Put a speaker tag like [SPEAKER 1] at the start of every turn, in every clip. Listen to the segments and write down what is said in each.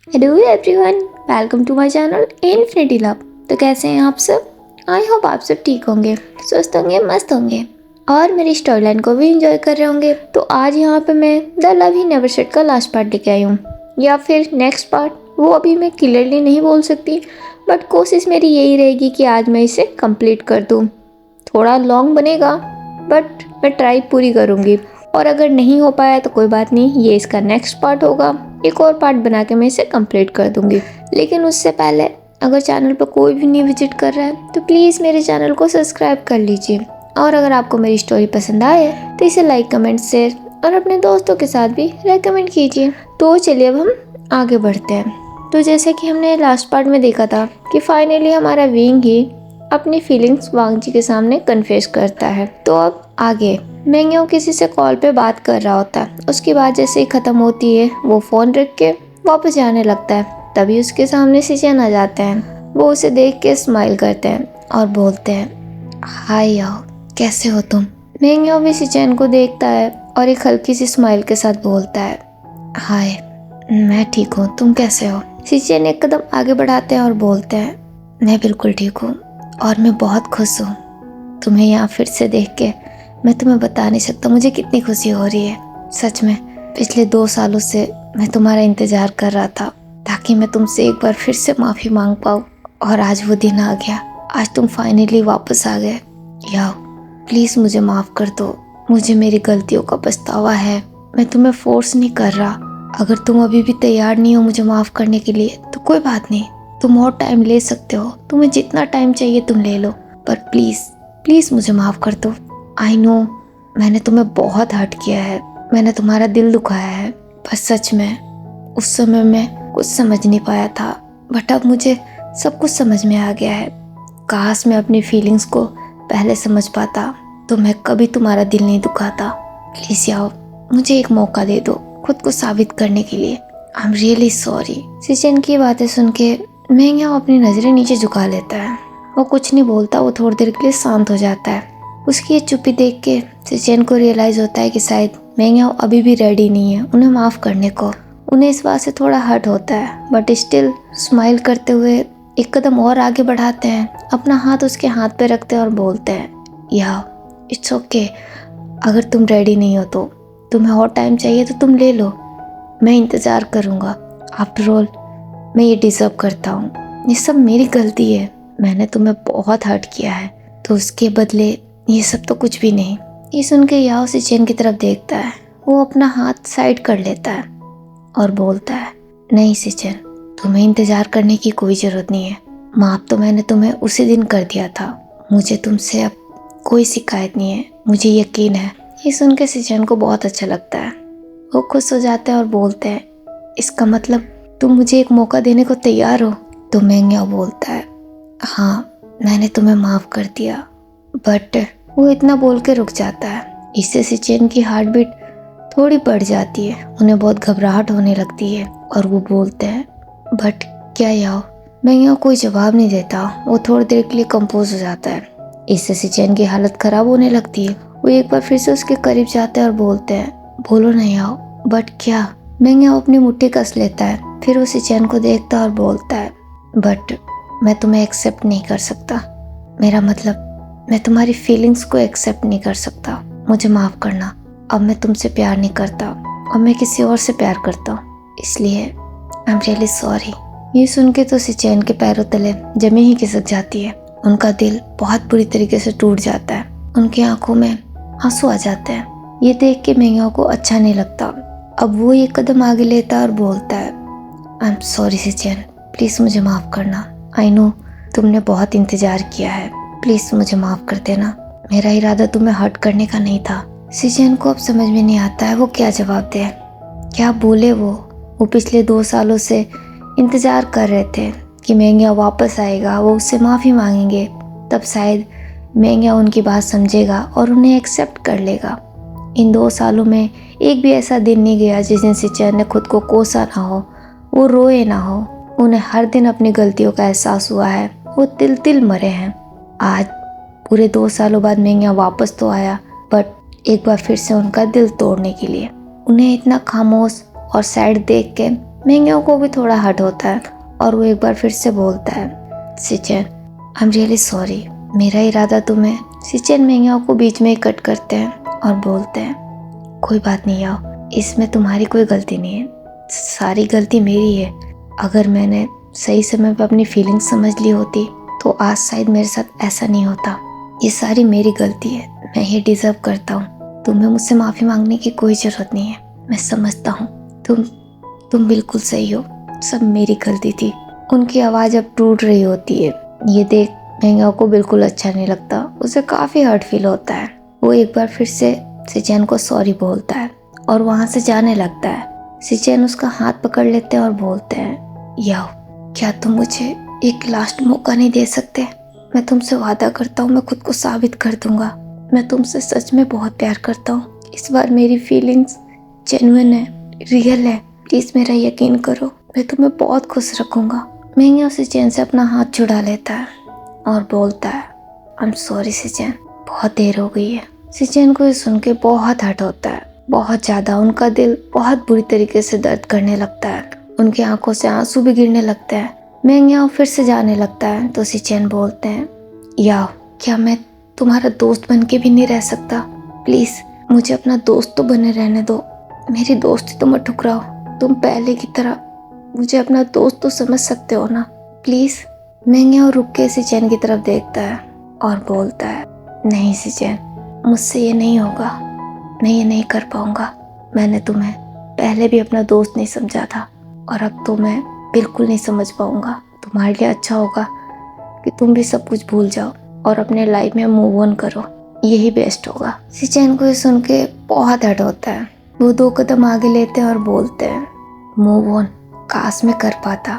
[SPEAKER 1] Hello everyone, welcome to my channel infinity love. तो कैसे हैं आप सब? आई होप आप सब ठीक होंगे, स्वस्थ होंगे, मस्त होंगे और मेरी स्टोरी लाइन को भी इंजॉय कर रहे होंगे। तो आज यहाँ पे मैं the love he never said का लास्ट पार्ट लेके आई हूँ, या फिर नेक्स्ट पार्ट, वो अभी मैं क्लियरली नहीं बोल सकती, बट कोशिश मेरी यही रहेगी कि आज मैं इसे कंप्लीट कर दूँ। थोड़ा लॉन्ग बनेगा बट मैं ट्राई पूरी करूँगी, और अगर नहीं हो पाया तो कोई बात नहीं, ये इसका नेक्स्ट पार्ट होगा। एक और पार्ट बना के मैं इसे कंप्लीट कर दूँगी। लेकिन उससे पहले अगर चैनल पर कोई भी नहीं विजिट कर रहा है तो प्लीज़ मेरे चैनल को सब्सक्राइब कर लीजिए, और अगर आपको मेरी स्टोरी पसंद आए तो इसे लाइक, कमेंट, शेयर और अपने दोस्तों के साथ भी रेकमेंड कीजिए। तो चलिए अब हम आगे बढ़ते हैं। तो जैसे कि हमने लास्ट पार्ट में देखा था कि फाइनली हमारा विंग ही अपनी फीलिंग्स वांग जी के सामने कन्फेस करता है। तो अब आगे मेंग्यो किसी से कॉल पे बात कर रहा होता है। उसकी बात जैसे ही खत्म होती है वो फोन रख के वापस जाने लगता है। तभी उसके सामने सिचेन आ जाते हैं। वो उसे देख के स्माइल करते हैं और बोलते हैं, हाय याओ, कैसे हो तुम? मेंग्यो भी सिचेन को देखता है और एक हल्की सी स्माइल के साथ बोलता है, हाय, मैं ठीक हूँ, तुम कैसे हो? सिचेन एक कदम आगे बढ़ाते हैं और बोलते हैं, मैं बिल्कुल ठीक हूँ और मैं बहुत खुश हूँ। तुम्हें यहाँ फिर से देख के मैं तुम्हें बता नहीं सकता मुझे कितनी खुशी हो रही है। सच में पिछले 2 सालों से मैं तुम्हारा इंतजार कर रहा था ताकि मैं तुमसे एक बार फिर से माफ़ी मांग पाऊँ, और आज वो दिन आ गया। आज तुम फाइनली वापस आ गए। याओ, प्लीज़ मुझे माफ़ कर दो। मुझे मेरी गलतियों का पछतावा है। मैं तुम्हें फोर्स नहीं कर रहा। अगर तुम अभी भी तैयार नहीं हो मुझे माफ़ करने के लिए तो कोई बात नहीं, तुम और टाइम ले सकते हो। तुम्हें जितना टाइम चाहिए तुम ले लो, पर प्लीज़ प्लीज़ मुझे माफ़ कर दो। आई नो मैंने तुम्हें बहुत हर्ट किया है, मैंने तुम्हारा दिल दुखाया है, पर सच में उस समय मैं कुछ समझ नहीं पाया था, बट अब मुझे सब कुछ समझ में आ गया है। काश मैं अपनी फीलिंग्स को पहले समझ पाता तो मैं कभी तुम्हारा दिल नहीं दुखाता। प्लीज़ याओ, मुझे एक मौका दे दो खुद को साबित करने के लिए। I am really sorry. Sichen की बातें सुन के मेंग्यो अपनी नज़रें नीचे झुका लेता है। वो कुछ नहीं बोलता, वो थोड़ी देर के लिए शांत हो जाता है। उसकी ये चुप्पी देख के सिचेन को रियलाइज़ होता है कि शायद मेंग्यो अभी भी रेडी नहीं है उन्हें माफ़ करने को। उन्हें इस बात से थोड़ा हर्ट होता है, बट स्टिल स्माइल करते हुए एक कदम और आगे बढ़ाते हैं, अपना हाथ उसके हाथ पे रखते हैं और बोलते हैं, याओ, इट्स ओके। अगर तुम रेडी नहीं हो तो तुम्हें और टाइम चाहिए तो तुम ले लो, मैं इंतज़ार करूँगा। आफ्टर ऑल मैं ये डिज़र्व करता हूँ। ये सब मेरी गलती है, मैंने तुम्हें बहुत हर्ट किया है, तो उसके बदले ये सब तो कुछ भी नहीं। ये सुन के याओ सिचेन की तरफ देखता है। वो अपना हाथ साइड कर लेता है और बोलता है, नहीं सिचेन, तुम्हें इंतज़ार करने की कोई ज़रूरत नहीं है। माफ़ तो मैंने तुम्हें उसी दिन कर दिया था। मुझे तुमसे अब कोई शिकायत नहीं है, मुझे यकीन है। ये सुन के सिचेन को बहुत अच्छा लगता है। वो खुश हो जाते हैं और बोलते हैं, इसका मतलब तुम मुझे एक मौका देने को तैयार हो? तो मेंग्यो बोलता है, हाँ, मैंने तुम्हें माफ़ कर दिया। बट वो इतना बोल के रुक जाता है। इससे सिचेन की हार्ट बीट थोड़ी बढ़ जाती है, उन्हें बहुत घबराहट होने लगती है और वो बोलते हैं, बट क्या याओ? मेंग्यो कोई जवाब नहीं देता। वो थोड़ी देर के लिए कंपोज हो जाता है। इससे सिचेन की हालत ख़राब होने लगती है। वो एक बार फिर से उसके करीब जाते हैं और बोलते हैं, बोलो ना याओ। बट क्या? मेंग्यो अपनी मुट्ठी कस लेता है। फिर वो सिचेन को देखता है और बोलता है, बट मैं तुम्हें एक्सेप्ट नहीं कर सकता। मेरा मतलब मैं तुम्हारी फीलिंग्स को एक्सेप्ट नहीं कर सकता। मुझे माफ़ करना। अब मैं तुमसे प्यार नहीं करता, अब मैं किसी और से प्यार करता हूँ, इसलिए आई एम रियली सॉरी। ये सुन के तो सिचेन के पैरों तले जमीन ही खिसक जाती है। उनका दिल बहुत बुरी तरीके से टूट जाता है। उनकी आंखों में आंसू आ जाते हैं। ये देख के मेंग्यो को अच्छा नहीं लगता। अब वो एक कदम आगे लेता है और बोलता है, आई एम सॉरी सिचेन, प्लीज़ मुझे माफ़ करना। आई नो तुमने बहुत इंतज़ार किया है, प्लीज़ मुझे माफ़ कर देना। मेरा इरादा तुम्हें हर्ट करने का नहीं था। सिचेन को अब समझ में नहीं आता है वो क्या जवाब दे, क्या बोले। वो पिछले 2 सालों से इंतज़ार कर रहे थे कि मेंग्यो वापस आएगा, वो उससे माफ़ी मांगेंगे, तब शायद मेंग्यो उनकी बात समझेगा और उन्हें एक्सेप्ट कर लेगा। इन 2 सालों में एक भी ऐसा दिन नहीं गया जिस दिन सिचेन ने खुद को कोसा ना हो, वो रोए ना हो। उन्हें हर दिन अपनी गलतियों का एहसास हुआ है। वो तिल तिल मरे हैं। आज पूरे 2 सालों बाद मेंग्यो वापस तो आया, बट एक बार फिर से उनका दिल तोड़ने के लिए। उन्हें इतना खामोश और सैड देख के मेंग्याओ को भी थोड़ा हर्ट होता है और वो एक बार फिर से बोलता है, सिचेन आई एम रियली सॉरी, मेरा इरादा तुम्हें। सिचेन मेंग्याओ को बीच में ही कट करते हैं और बोलते हैं, कोई बात नहीं याओ, इसमें तुम्हारी कोई गलती नहीं है, सारी गलती मेरी है। अगर मैंने सही समय पर अपनी फीलिंग्स समझ ली होती तो आज शायद मेरे साथ ऐसा नहीं होता। ये सारी मेरी गलती है, मैं ये डिजर्व करता हूँ। तुम्हें मुझसे माफ़ी मांगने की कोई ज़रूरत नहीं है, मैं समझता हूँ। तुम बिल्कुल सही हो, सब मेरी गलती थी। उनकी आवाज़ अब टूट रही होती है। ये देख मेंग्याओ को बिल्कुल अच्छा नहीं लगता, उसे काफ़ी हर्ट फील होता है। वो एक बार फिर से सिचेन को सॉरी बोलता है और वहाँ से जाने लगता है। सिचेन उसका हाथ पकड़ लेते हैं और बोलते हैं, याओ क्या तुम मुझे एक लास्ट मौका नहीं दे सकते? मैं तुमसे वादा करता हूँ, मैं खुद को साबित कर दूंगा। मैं तुमसे सच में बहुत प्यार करता हूँ। इस बार मेरी फीलिंग्स जेन्युइन है, रियल है। प्लीज़ मेरा यकीन करो, मैं तुम्हें बहुत खुश रखूँगा। मेंग्याओ सिचेन से अपना हाथ छुड़ा लेता है और बोलता है, आई एम सॉरी सिचेन, बहुत देर हो गई है। सिचेन को ये सुन के बहुत हर्ट होता है, बहुत ज़्यादा। उनका दिल बहुत बुरी तरीके से दर्द करने लगता है, उनकी आंखों से आंसू भी गिरने लगते हैं। मेंग्याओ फिर से जाने लगता है तो सिचेन बोलते हैं, याओ क्या मैं तुम्हारा दोस्त बन के भी नहीं रह सकता? प्लीज़ मुझे अपना दोस्त तो बने रहने दो, मेरी दोस्ती तो मत ठुकराओ। तुम पहले की तरह मुझे अपना दोस्त तो समझ सकते हो ना, प्लीज़। मेंग्याओ रुक के सिचेन की तरफ देखता है और बोलता है, नहीं सिचेन, मुझसे ये नहीं होगा, मैं ये नहीं कर पाऊँगा। मैंने तुम्हें पहले भी अपना दोस्त नहीं समझा था और अब तो मैं बिल्कुल नहीं समझ पाऊँगा। तुम्हारे लिए अच्छा होगा कि तुम भी सब कुछ भूल जाओ और अपने लाइफ में मूव ऑन करो, यही बेस्ट होगा। सिचेन को ये सुन के बहुत हर्ट होता है। वो 2 कदम आगे लेते हैं और बोलते हैं, मूव ऑन काश मैं कर पाता।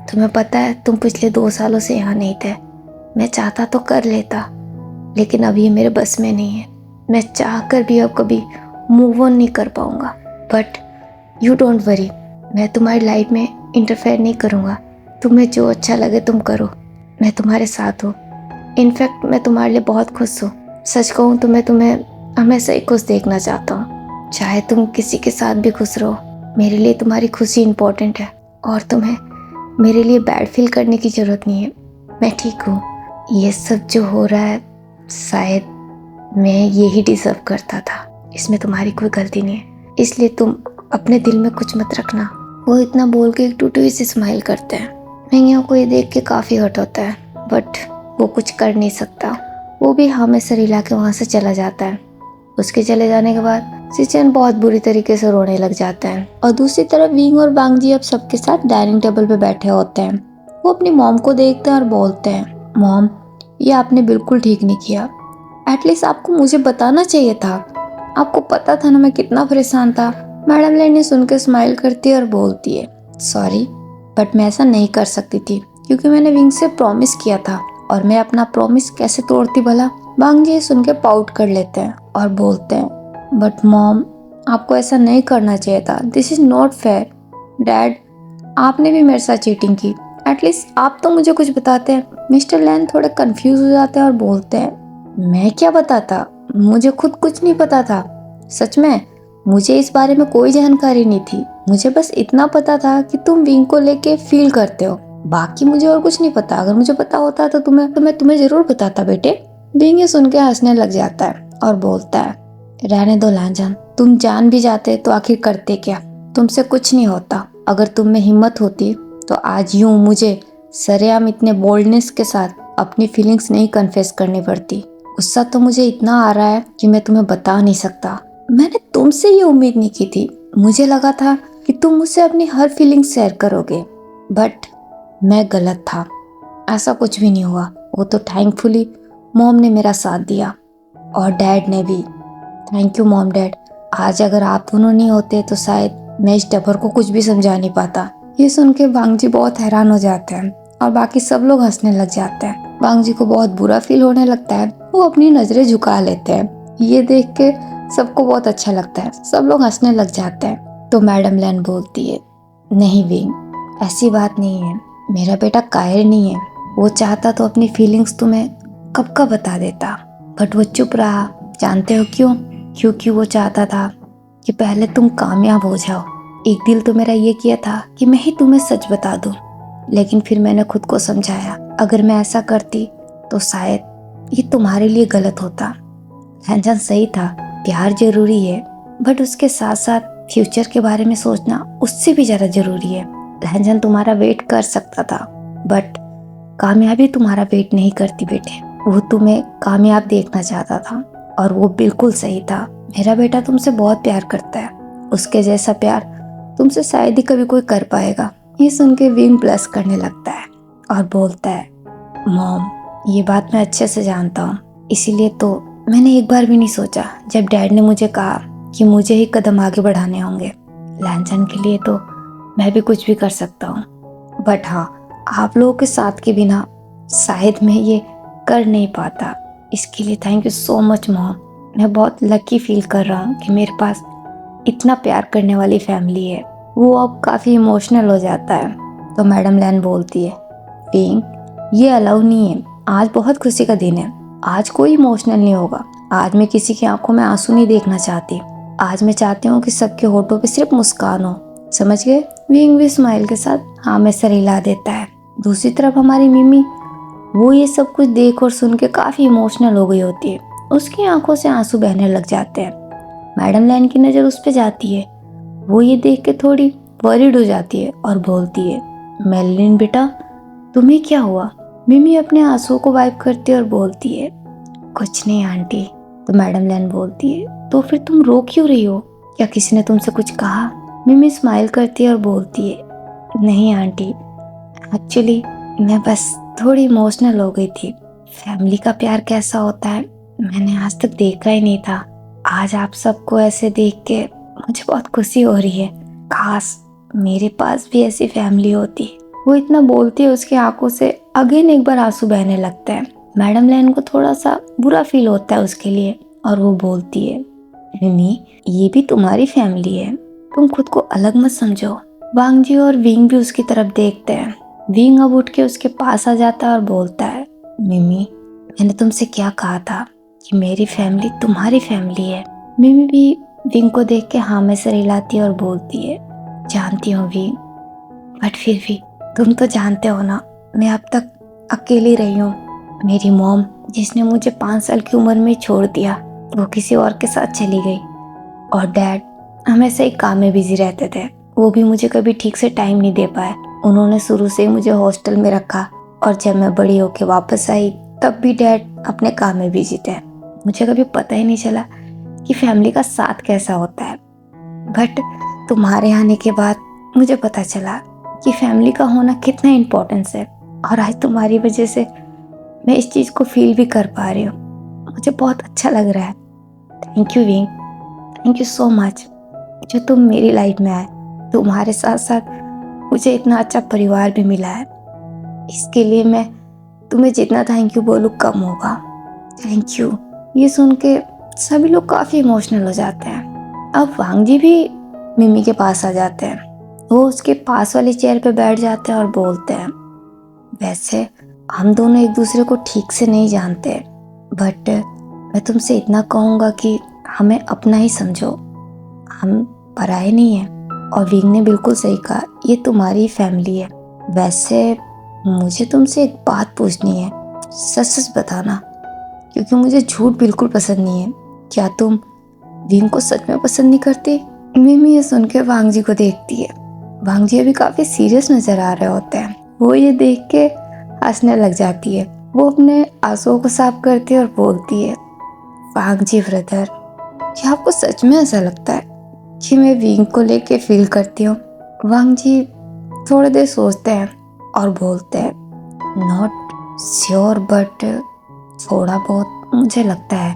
[SPEAKER 1] तुम्हें पता है तुम पिछले 2 सालों से यहाँ नहीं थे। मैं चाहता तो कर लेता, लेकिन अब ये मेरे बस में नहीं है। मैं चाह कर भी अब कभी मूव ऑन नहीं कर पाऊँगा। बट यू डोंट वरी, मैं तुम्हारी लाइफ में इंटरफेयर नहीं करूँगा। तुम्हें जो अच्छा लगे तुम करो, मैं तुम्हारे साथ हूँ। इनफैक्ट मैं तुम्हारे लिए बहुत खुश हूँ। सच कहूँ तो मैं तुम्हें हमेशा ही खुश देखना चाहता हूँ। चाहे तुम किसी के साथ भी खुश रहो, मेरे लिए तुम्हारी खुशी इम्पोर्टेंट है और तुम्हें मेरे लिए बैड फील करने की ज़रूरत नहीं है। मैं ठीक हूँ। ये सब जो हो रहा है शायद मैं यही डिज़र्व करता था, इसमें तुम्हारी कोई गलती नहीं है, इसलिए तुम अपने दिल में कुछ मत रखना। वो इतना बोल के एक टूटी हुई सी स्माइल करते हैं। मेंग्याओ को ये देख के काफ़ी हर्ट होता है, बट वो कुछ कर नहीं सकता। वो भी हाँ में सर हिला के वहाँ से चला जाता है। उसके चले जाने के बाद सिचेन बहुत बुरी तरीके से रोने लग जाता है और दूसरी तरफ विंग और बांगजी अब सबके साथ डाइनिंग टेबल पे बैठे होते हैं। वो अपनी मॉम को देखते हैं और बोलते हैं, मॉम ये आपने बिल्कुल ठीक नहीं किया। एटलीस्ट आपको मुझे बताना चाहिए था। आपको पता था ना मैं कितना परेशान था। मैडम लेनी सुन के स्माइल करती है और बोलती है, सॉरी बट मैं ऐसा नहीं कर सकती थी क्योंकि मैंने विंग से प्रॉमिस किया था और मैं अपना प्रॉमिस कैसे तोड़ती भला। बांगजी सुन के पाउट कर लेते हैं और बोलते हैं, बट मॉम आपको ऐसा नहीं करना चाहिए था, this is not fair. Dad आपने भी मेरे साथ चीटिंग की, एटलीस्ट आप तो मुझे कुछ बताते हैं। मिस्टर लैन थोड़े कंफ्यूज हो जाते हैं और बोलते हैं, मैं क्या बताता, मुझे खुद कुछ नहीं पता था। सच में मुझे इस बारे में कोई जानकारी नहीं थी। मुझे बस इतना पता था कि तुम विंग को लेके फील करते हो, बाकी मुझे और कुछ नहीं पता। अगर मुझे पता होता तो मैं तुम्हें जरूर बताता बेटे। विंग ये सुन के हंसने लग जाता है और बोलता है, रहने दो लांजान, तुम जान भी जाते तो आखिर करते क्या, तुमसे कुछ नहीं होता। अगर तुम में हिम्मत होती तो आज यूं मुझे सरेआम इतने बोल्डनेस के साथ अपनी फीलिंग्स नहीं कन्फेस करनी पड़ती। गुस्सा तो मुझे इतना आ रहा है कि मैं तुम्हें बता नहीं सकता। मैंने तुमसे ये उम्मीद नहीं की थी। मुझे लगा था कि तुम मुझसे अपनी हर फीलिंग शेयर करोगे, बट मैं गलत था। ऐसा कुछ भी नहीं हुआ। वो तो थैंकफुली मॉम ने मेरा साथ दिया और डैड ने भी। Thank you mom dad. आज अगर आप दोनों नहीं होते तो शायद मैं इस टबर को कुछ भी समझा नहीं पाता। ये सुन के बांगजी बहुत हैरान हो जाते हैं और बाकी सब लोग हंसने लग जाते हैं। बांगजी को बहुत बुरा फील होने लगता है। वो अपनी नजरें झुका लेते हैं। ये देख के सबको बहुत अच्छा लगता है, सब लोग हंसने लग जाते हैं। तो मैडम लैन बोलती है, नहीं विंग ऐसी बात नहीं है, मेरा बेटा कायर नहीं है। वो चाहता तो अपनी फीलिंग्स तुम्हें कब का बता देता, बट वो चुप रहा। जानते हो क्यों? क्योंकि वो चाहता था कि पहले तुम कामयाब हो जाओ, एक दिल तो मेरा ये किया था कि मैं ही तुम्हें सच बता दूं, लेकिन फिर मैंने खुद को समझाया अगर मैं ऐसा करती तो शायद ये तुम्हारे लिए गलत होता। लहनजान सही था, प्यार जरूरी है बट उसके साथ साथ फ्यूचर के बारे में सोचना उससे भी ज़्यादा जरूरी है। लहनजान तुम्हारा वेट कर सकता था बट कामयाबी तुम्हारा वेट नहीं करती बेटे। वो तुम्हें कामयाब देखना चाहता था और वो बिल्कुल सही था। मेरा बेटा तुमसे बहुत प्यार करता है, उसके जैसा प्यार तुमसे शायद ही कभी कोई कर पाएगा। ये सुन के विंग प्लस करने लगता है और बोलता है, मॉम ये बात मैं अच्छे से जानता हूँ, इसीलिए तो मैंने एक बार भी नहीं सोचा जब डैड ने मुझे कहा कि मुझे ही कदम आगे बढ़ाने होंगे। लहनजान के लिए तो मैं भी कुछ भी कर सकता हूँ बट हाँ, आप लोगों के साथ के बिना शायद मैं ये कर नहीं पाता। इसके लिए thank you so much mom. मैं बहुत लकी फील कर रहा हूँ कि मेरे पास इतना प्यार करने वाली फैमिली है। वो अब काफ़ी इमोशनल हो जाता है तो मैडम लैन बोलती है, विंग ये अलाउ नहीं है, आज बहुत खुशी का दिन है, आज कोई इमोशनल नहीं होगा। आज मैं किसी की आंखों में आंसू नहीं देखना चाहती। आज मैं चाहती हूँ कि सबके होठों पे सिर्फ मुस्कान हो, समझ गए। विंग भी स्माइल के साथ हाँ में सर हिला देता है। दूसरी तरफ हमारी मिमी, वो ये सब कुछ देख और सुन के काफ़ी इमोशनल हो गई होती है। उसकी आंखों से आंसू बहने लग जाते हैं। मैडम लैन की नज़र उस पर जाती है। वो ये देख के थोड़ी वरीड हो जाती है और बोलती है, मेलिन बेटा तुम्हें क्या हुआ। मिमी अपने आंसुओं को वाइप करती है और बोलती है, कुछ नहीं आंटी। तो मैडम लैन बोलती है, तो फिर तुम रो क्यों रही हो, क्या किसी ने तुमसे कुछ कहा। मिमी स्माइल करती है और बोलती है, नहीं आंटी, एक्चुअली मैं बस थोड़ी इमोशनल हो गई थी। फैमिली का प्यार कैसा होता है मैंने आज तक देखा ही नहीं था। आज आप सबको ऐसे देख के मुझे बहुत खुशी हो रही है। काश मेरे पास भी ऐसी फैमिली होती। वो इतना बोलती है, उसकी आंखों से अगेन एक बार आंसू बहने लगते हैं। मैडम लैन को थोड़ा सा बुरा फील होता है उसके लिए और वो बोलती है, मिमी ये भी तुम्हारी फैमिली है, तुम खुद को अलग मत समझो। वांग जी और विंग भी उसकी तरफ देखते हैं। विंग अब उठ के उसके पास आ जाता है और बोलता है, मिमी मैंने तुमसे क्या कहा था कि मेरी फैमिली तुम्हारी फैमिली है। मिमी भी विंग को देख के हाँ में सर हिलाती है और बोलती है, जानती हूँ विंग, बट फिर भी तुम तो जानते हो ना मैं अब तक अकेली रही हूँ। मेरी मॉम जिसने मुझे 5 साल की उम्र में छोड़ दिया वो किसी और के साथ चली गई और डैड हमेशा ही काम में बिजी रहते थे। वो भी मुझे कभी ठीक से टाइम नहीं दे पाए। उन्होंने शुरू से ही मुझे हॉस्टल में रखा और जब मैं बड़ी होके वापस आई तब भी डैड अपने काम में बिजी थे। मुझे कभी पता ही नहीं चला कि फैमिली का साथ कैसा होता है, बट तुम्हारे आने के बाद मुझे पता चला कि फैमिली का होना कितना इम्पोर्टेंस है और आज तुम्हारी वजह से मैं इस चीज़ को फील भी कर पा रही हूँ। मुझे बहुत अच्छा लग रहा है। Thank you wing, thank you so much जो तुम मेरी लाइफ में आए। तुम्हारे साथ साथ मुझे इतना अच्छा परिवार भी मिला है। इसके लिए मैं तुम्हें जितना थैंक यू बोलूँ कम होगा। Thank you. ये सुन के सभी लोग काफ़ी इमोशनल हो जाते हैं। अब वांग जी भी मिमी के पास आ जाते हैं। वो उसके पास वाली चेयर पे बैठ जाते हैं और बोलते हैं, वैसे हम दोनों एक दूसरे को ठीक से नहीं जानते बट मैं तुमसे इतना कहूँगा कि हमें अपना ही समझो, हम पराए नहीं हैं। और विंग ने बिल्कुल सही कहा, ये तुम्हारी फैमिली है। वैसे मुझे तुमसे एक बात पूछनी है, सच सच बताना क्योंकि मुझे झूठ बिल्कुल पसंद नहीं है। क्या तुम विंग को सच में पसंद नहीं करती। मिमी ये सुन के वांग जी को देखती है। वांग जी अभी काफ़ी सीरियस नज़र आ रहे होते हैं। वो ये देख के हंसने लग जाती है। वो अपने आंसुओं को साफ करती है और बोलती है, वांग जी ब्रदर क्या आपको सच में ऐसा लगता है कि मैं विंग को लेके फील करती हूँ। वांग जी थोड़ी देर सोचते हैं और बोलते हैं, नॉट श्योर बट थोड़ा बहुत मुझे लगता है।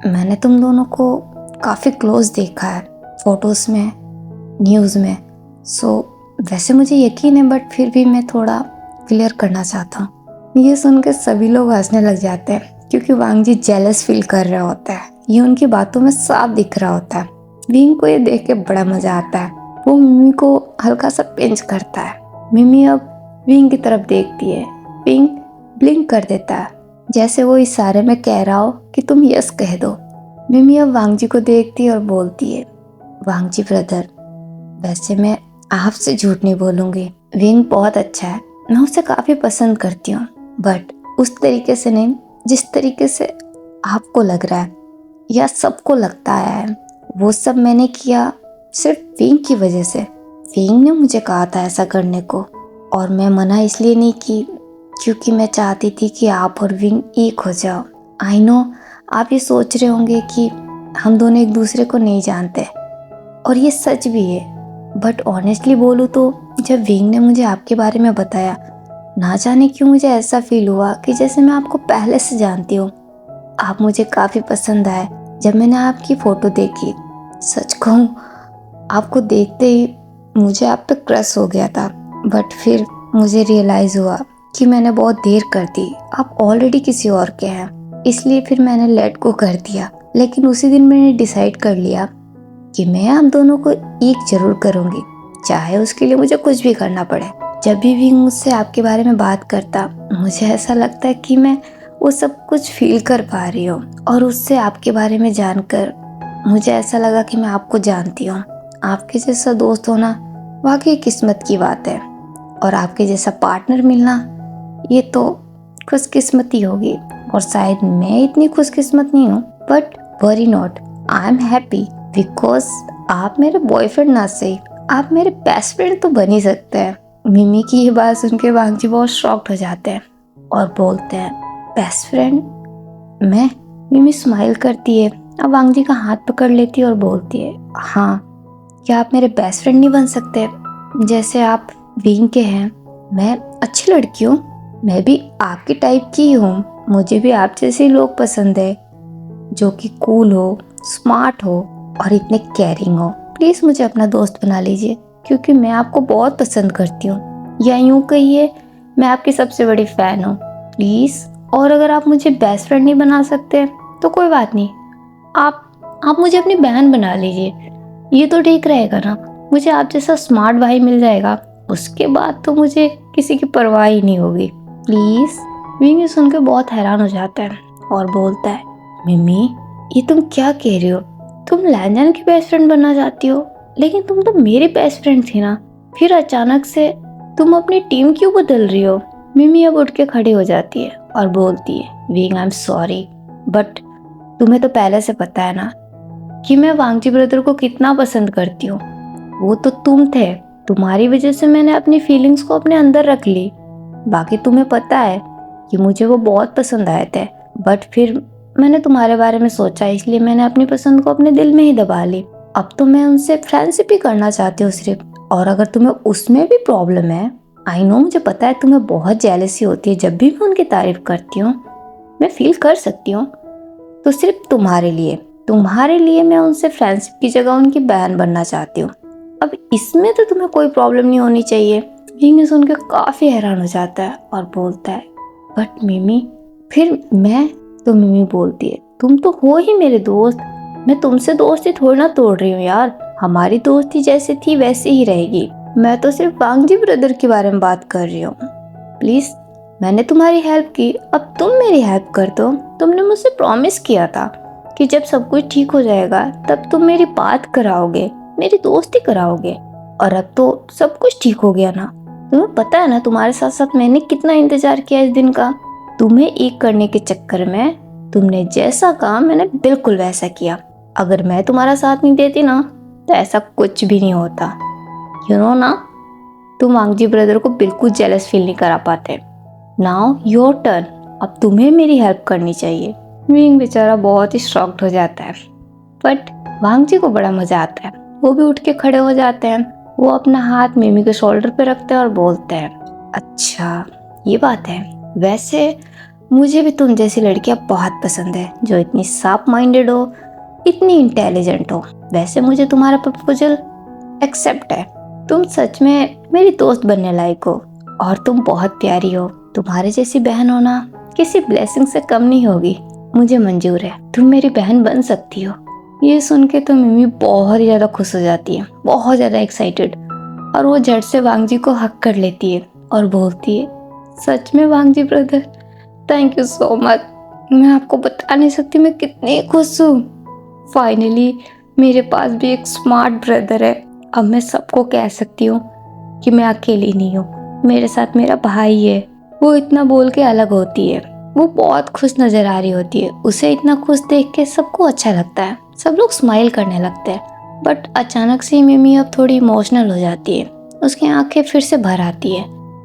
[SPEAKER 1] मैंने तुम दोनों को काफ़ी क्लोज देखा है फोटोज़ में, न्यूज़ में। सो वैसे मुझे यकीन है बट फिर भी मैं थोड़ा क्लियर करना चाहता हूँ। ये सुन के सभी लोग हंसने लग जाते हैं क्योंकि वांग जी जेलस फील कर रहे होता है। ये उनकी बातों में साफ दिख रहा होता है। विंग को ये देख के बड़ा मजा आता है। वो मिमी को हल्का सा पिंच करता है। मिमी अब विंग की तरफ देखती है। विंग ब्लिंक कर देता है जैसे वो इशारे में कह रहा हो कि तुम यस कह दो। मिमी अब वांग जी को देखती है और बोलती है, वांग जी ब्रदर वैसे मैं आपसे झूठ नहीं बोलूँगी, विंग बहुत अच्छा है, मैं उसे काफ़ी पसंद करती हूँ, बट उस तरीके से नहीं जिस तरीके से आपको लग रहा है या सबको लगता है। वो सब मैंने किया सिर्फ विंग की वजह से। विंग ने मुझे कहा था ऐसा करने को, और मैं मना इसलिए नहीं की क्योंकि मैं चाहती थी कि आप और विंग एक हो जाओ। आई नो आप ये सोच रहे होंगे कि हम दोनों एक दूसरे को नहीं जानते, और ये सच भी है, बट ऑनेस्टली बोलूँ तो जब विंग ने मुझे आपके बारे में बताया, ना जाने क्यों मुझे ऐसा फील हुआ कि जैसे मैं आपको पहले से जानती हूँ। आप मुझे काफ़ी पसंद आए जब मैंने आपकी फ़ोटो देखी। सच कहूँ, आपको देखते ही मुझे आप पे क्रश हो गया था, बट फिर मुझे रियलाइज़ हुआ कि मैंने बहुत देर कर दी, आप ऑलरेडी किसी और के हैं, इसलिए फिर मैंने लेट गो कर दिया। लेकिन उसी दिन मैंने डिसाइड कर लिया कि मैं आप दोनों को एक जरूर करूँगी, चाहे उसके लिए मुझे कुछ भी करना पड़े। जब भी मुझसे आपके बारे में बात करता, मुझे ऐसा लगता है कि मैं वो सब कुछ फील कर पा रही हूँ, और उससे आपके बारे में जानकर मुझे ऐसा लगा कि मैं आपको जानती हूँ। आपके जैसा दोस्त होना वाकई किस्मत की बात है, और आपके जैसा पार्टनर मिलना ये तो खुशकिस्मती होगी, और शायद मैं इतनी खुशकिस्मत नहीं हूँ, but worry not, I am happy because आप मेरे बॉयफ्रेंड ना सही, आप मेरे बेस्ट फ्रेंड तो बन ही सकते हैं। मिमी की ये बात सुन के वांग जी बहुत शॉक्ड हो जाते हैं और बोलते हैं, बेस्ट फ्रेंड? मैं? मिमी स्माइल करती है, अब वांग जी का हाथ पकड़ लेती है और बोलती है, हाँ, क्या आप मेरे बेस्ट फ्रेंड नहीं बन सकते जैसे आप विंग के हैं? मैं अच्छी लड़की हूँ, मैं भी आपकी टाइप की ही हूँ, मुझे भी आप जैसे लोग पसंद है जो कि कूल हो, स्मार्ट हो और इतने केयरिंग हो। प्लीज़ मुझे अपना दोस्त बना लीजिए, क्योंकि मैं आपको बहुत पसंद करती हूँ, या यूँ कहिए मैं आपकी सबसे बड़ी फ़ैन हूँ। प्लीज़, और अगर आप मुझे बेस्ट फ्रेंड नहीं बना सकते तो कोई बात नहीं, आप मुझे अपनी बहन बना लीजिए, ये तो ठीक रहेगा ना। मुझे आप जैसा स्मार्ट भाई मिल जाएगा, उसके बाद तो मुझे किसी की परवाह ही नहीं होगी। प्लीज़। विंग सुन के बहुत हैरान हो जाता है और बोलता है, मिमी, ये तुम क्या कह रही हो? तुम लैंजन की बेस्ट फ्रेंड बनना चाहती हो, लेकिन तुम तो मेरी बेस्ट फ्रेंड थी ना, फिर अचानक से तुम अपनी टीम क्यों बदल रही हो? मिमी अब उठ के खड़ी हो जाती है और बोलती है, wing, I am sorry, but तुम्हें तो पहले से पता है ना कि मैं वांगजी ब्रदर को कितना पसंद करती हूँ। वो तो तुम थे, तुम्हारी वजह से मैंने अपनी फीलिंग्स को अपने अंदर रख ली। बाकी तुम्हें पता है कि मुझे वो बहुत पसंद आए थे, बट फिर मैंने तुम्हारे बारे में सोचा, इसलिए मैंने अपनी पसंद को अपने दिल में ही दबा ली। अब तो मैं उनसे फ्रेंडशिप ही करना चाहती हूँ सिर्फ, और अगर तुम्हें उसमें भी प्रॉब्लम है, आई नो, मुझे पता है तुम्हें बहुत जेलसी होती है जब भी मैं उनकी तारीफ करती हूँ, मैं फील कर सकती हूँ, तो सिर्फ तुम्हारे लिए मैं उनसे फ्रेंडशिप की जगह उनकी बहन बनना चाहती हूँ। अब इसमें तो तुम्हें कोई प्रॉब्लम नहीं होनी चाहिए। विंग सुन के काफ़ी हैरान हो जाता है और बोलता है, बट मिमी, फिर मैं? तो मिमी बोलती है, तुम तो हो ही मेरे दोस्त, मैं तुमसे दोस्ती थोड़ी ना तोड़ रही हूँ यार, हमारी दोस्ती जैसे थी वैसे ही रहेगी। मैं तो सिर्फ वांगजी ब्रदर के बारे में बात कर रही हूँ। प्लीज, मैंने तुम्हारी हेल्प की, अब तुम मेरी हेल्प कर दो। तुमने मुझसे प्रॉमिस किया था कि जब सब कुछ ठीक हो जाएगा तब तुम मेरी बात कराओगे, मेरी दोस्ती कराओगे, और अब तो सब कुछ ठीक हो गया ना। तुम्हें पता है ना तुम्हारे साथ साथ मैंने कितना इंतजार किया इस दिन का। तुम्हें एक करने के चक्कर में तुमने जैसा कहा मैंने बिल्कुल वैसा किया। अगर मैं तुम्हारा साथ नहीं देती ना तो ऐसा कुछ भी नहीं होता। यू नो ना, तुम वांगजी ब्रदर को बिल्कुल जेलस फील नहीं करा पाते। नाउ योर टर्न, अब तुम्हें मेरी हेल्प करनी चाहिए। विंग बेचारा बहुत ही शॉक्ड हो जाता है, बट वांगजी को बड़ा मजा आता है। वो भी उठ के खड़े हो जाते हैं, वो अपना हाथ मिमी के शोल्डर पे रखते हैं और बोलते हैं, अच्छा ये बात है, वैसे मुझे भी तुम जैसी लड़कियां बहुत पसंद है जो इतनी साफ माइंडेड हो, इतनी इंटेलिजेंट हो। वैसे मुझे तुम्हारा प्रपोजल एक्सेप्ट है, तुम सच में मेरी दोस्त बनने लायक हो, और तुम बहुत प्यारी हो। तुम्हारे जैसी बहन होना किसी ब्लेसिंग से कम नहीं होगी। मुझे मंजूर है, तुम मेरी बहन बन सकती हो। ये सुन के तो मिमी बहुत ही ज्यादा खुश हो जाती है, बहुत ज्यादा एक्साइटेड, और वो झट से वांगजी को हक कर लेती है और बोलती है, सच में Wangji brother, thank you so much. मैं आपको बता नहीं सकती मैं कितनी खुश हूँ। फाइनली मेरे पास भी एक स्मार्ट ब्रदर है, अब मैं सबको कह सकती हूँ कि मैं अकेली नहीं हूँ, मेरे साथ मेरा भाई है। वो इतना बोल के अलग होती है। वो बहुत खुश नजर आ रही होती है। उसे इतना खुश देख के सबको अच्छा लगता है, सब लोग स्माइल करने लगते हैं। बट अचानक से मिमी अब थोड़ी इमोशनल हो जाती है। उसकी आंखें फिर से भर आती है।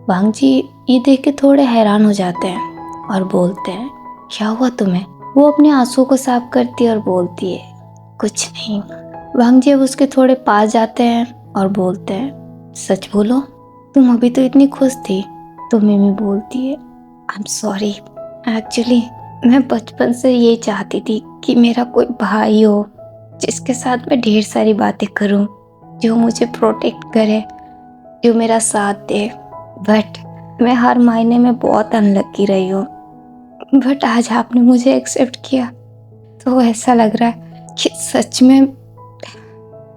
[SPEAKER 1] वांग जी ये देख के थोड़े हैरान हो जाते हैं और बोलते हैं, क्या हुआ तुम्हें? वो अपने आंसुओं को साफ करती है और बोलती है, कुछ नहीं। वांग जी अब उसके थोड़े पास जाते हैं और बोलते हैं, सच बोलो, तुम अभी तो इतनी खुश थी। तो मिमी बोलती है, आई एम सॉरी, एक्चुअली मैं बचपन से ये चाहती थी कि मेरा कोई भाई हो जिसके साथ मैं ढेर सारी बातें करूं, जो मुझे प्रोटेक्ट करे, जो मेरा साथ दे। बट मैं हर मायने में बहुत अनलकी रही हूँ। बट आज आपने मुझे एक्सेप्ट किया तो ऐसा लग रहा है कि सच में।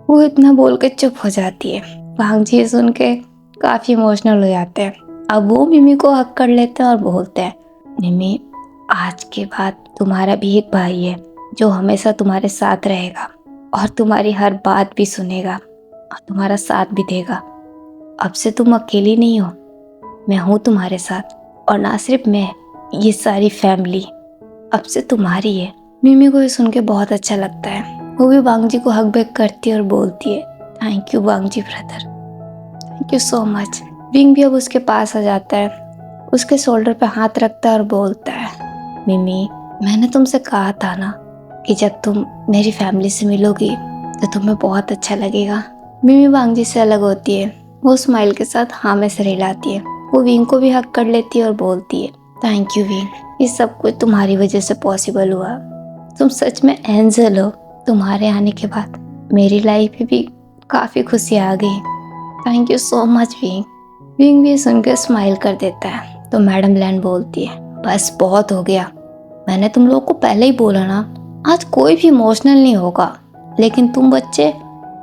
[SPEAKER 1] वो इतना बोल के चुप हो जाती है। भांग जी सुन के काफी इमोशनल हो जाते हैं। अब वो मिमी को हक कर लेते हैं और बोलते हैं, मिमी आज के बाद तुम्हारा भी एक भाई है जो हमेशा तुम्हारे साथ रहेगा और तुम्हारी हर बात भी सुनेगा और तुम्हारा साथ भी देगा। अब से तुम अकेली नहीं हो, मैं हूँ तुम्हारे साथ। और ना सिर्फ मैं, ये सारी फैमिली अब से तुम्हारी है। मिमी को ये सुन के बहुत अच्छा लगता है। वो भी वांग जी को हक बैक करती है और बोलती है, thank you Wang ji brother, thank you so much. विंग भी अब उसके पास आ जाता है, उसके शोल्डर पे हाथ रखता है और बोलता है, मिमी मैंने तुमसे कहा था ना कि जब तुम मेरी फैमिली से मिलोगी तो तुम्हें बहुत अच्छा लगेगा। मिमी वांग जी से अलग होती है। वो स्माइल के साथ हाँ में सर हिलाती है। वो विंग को भी हक कर लेती है और बोलती है, थैंक यू विंग, ये सब कुछ तुम्हारी वजह से पॉसिबल हुआ। तुम सच में एंजल हो। तुम्हारे आने के बाद मेरी लाइफ में भी काफ़ी खुशी आ गई। Thank you so much wing. Wing भी सुनकर स्माइल कर देता है। तो मैडम लैन बोलती है, बस बहुत हो गया, मैंने तुम लोगों को पहले ही बोला ना, आज कोई भी इमोशनल नहीं होगा। लेकिन तुम बच्चे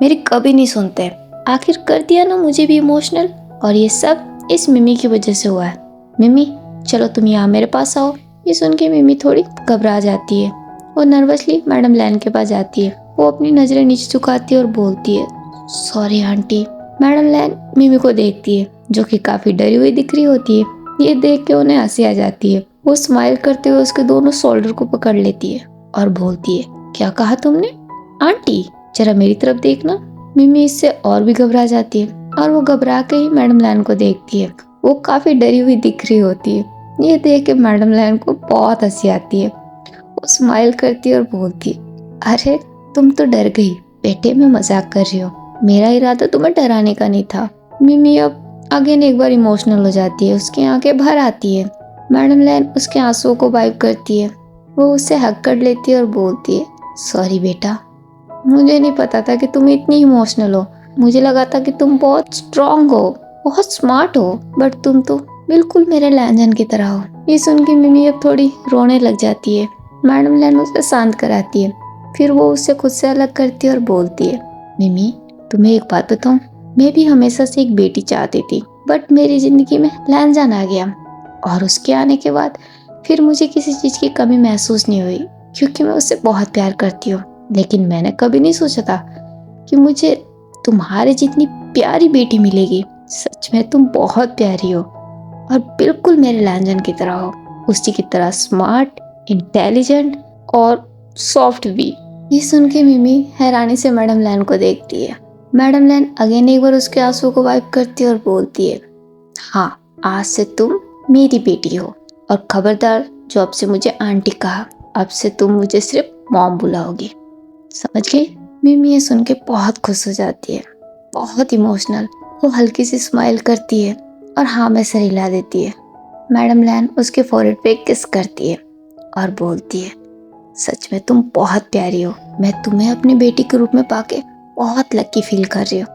[SPEAKER 1] मेरी कभी नहीं सुनते। आखिर कर दिया ना मुझे भी इमोशनल, और ये सब इस मिमी की वजह से हुआ है। मिमी चलो तुम यहाँ मेरे पास आओ। ये सुन के मिमी थोड़ी घबरा जाती है। वो नर्वसली मैडम लैन के पास जाती है। वो अपनी नजरें नीचे झुकाती है और बोलती है, सॉरी आंटी। मैडम लैन मिमी को देखती है, जो कि काफी डरी हुई दिख रही होती है। ये देख के उन्हें हंसी आ जाती है। वो स्माइल करते हुए उसके दोनों शोल्डर को पकड़ लेती है और बोलती है, क्या कहा तुमने? आंटी जरा मेरी तरफ देखना। मिमी इससे और भी घबरा जाती है और वो घबरा के ही मैडम लैन को देखती है। वो काफी डरी हुई दिख रही होती है। ये देख के मैडम लैन को बहुत हंसी आती है। वो स्माइल करती है और बोलती है, अरे तुम तो डर गई बेटे, मैं मजाक कर रही हूँ, मेरा इरादा तुम्हें डराने का नहीं था। मिमी अब अगेन एक बार इमोशनल हो जाती है। उसकी आंखें भर आती है। मैडम लैन उसके आंसुओं को वाइप करती है। वो उससे हक कर लेती है और बोलती है, सॉरी बेटा, मुझे नहीं पता था कि तुम इतनी इमोशनल हो। मुझे लगा था कि तुम बहुत स्ट्रांग हो, बहुत स्मार्ट हो, बट तुम तो बिल्कुल मेरे लैंजन की तरह हो। ये सुन के मिमी अब थोड़ी रोने लग जाती है। मैडम लैन उसे शांत कराती है। फिर वो उससे खुद से अलग करती है और बोलती है, मिमी तुम्हें एक बात बताऊं, मैं भी हमेशा से एक बेटी चाहती थी, बट मेरी जिंदगी में लैंजन आ गया और उसके आने के बाद फिर मुझे किसी चीज की कमी महसूस नहीं हुई, क्योंकि मैं उससे बहुत प्यार करती हूँ। लेकिन मैंने कभी नहीं सोचा था कि मुझे तुम्हारे जितनी प्यारी बेटी मिलेगी। सच में तुम बहुत प्यारी हो और बिल्कुल मेरे लैंजन की तरह हो, उसी की तरह स्मार्ट, इंटेलिजेंट और सॉफ्ट भी। ये सुन के मिमी हैरानी से मैडम लैन को देखती है। मैडम लैन अगेन एक बार उसके आंसू को वाइप करती है और बोलती है, हाँ आज से तुम मेरी बेटी हो, और खबरदार जो अब से मुझे आंटी कहा, अब से तुम मुझे सिर्फ मॉम बुलाओगी, समझ गई? मिमी ये सुन के बहुत खुश हो जाती है, बहुत इमोशनल। वो हल्की सी स्माइल करती है और हाँ में सर हिला देती है। मैडम लैन उसके फोrehead पे किस करती है और बोलती है, सच में तुम बहुत प्यारी हो, मैं तुम्हें अपनी बेटी के रूप में पाके बहुत लकी फील कर रही हूँ।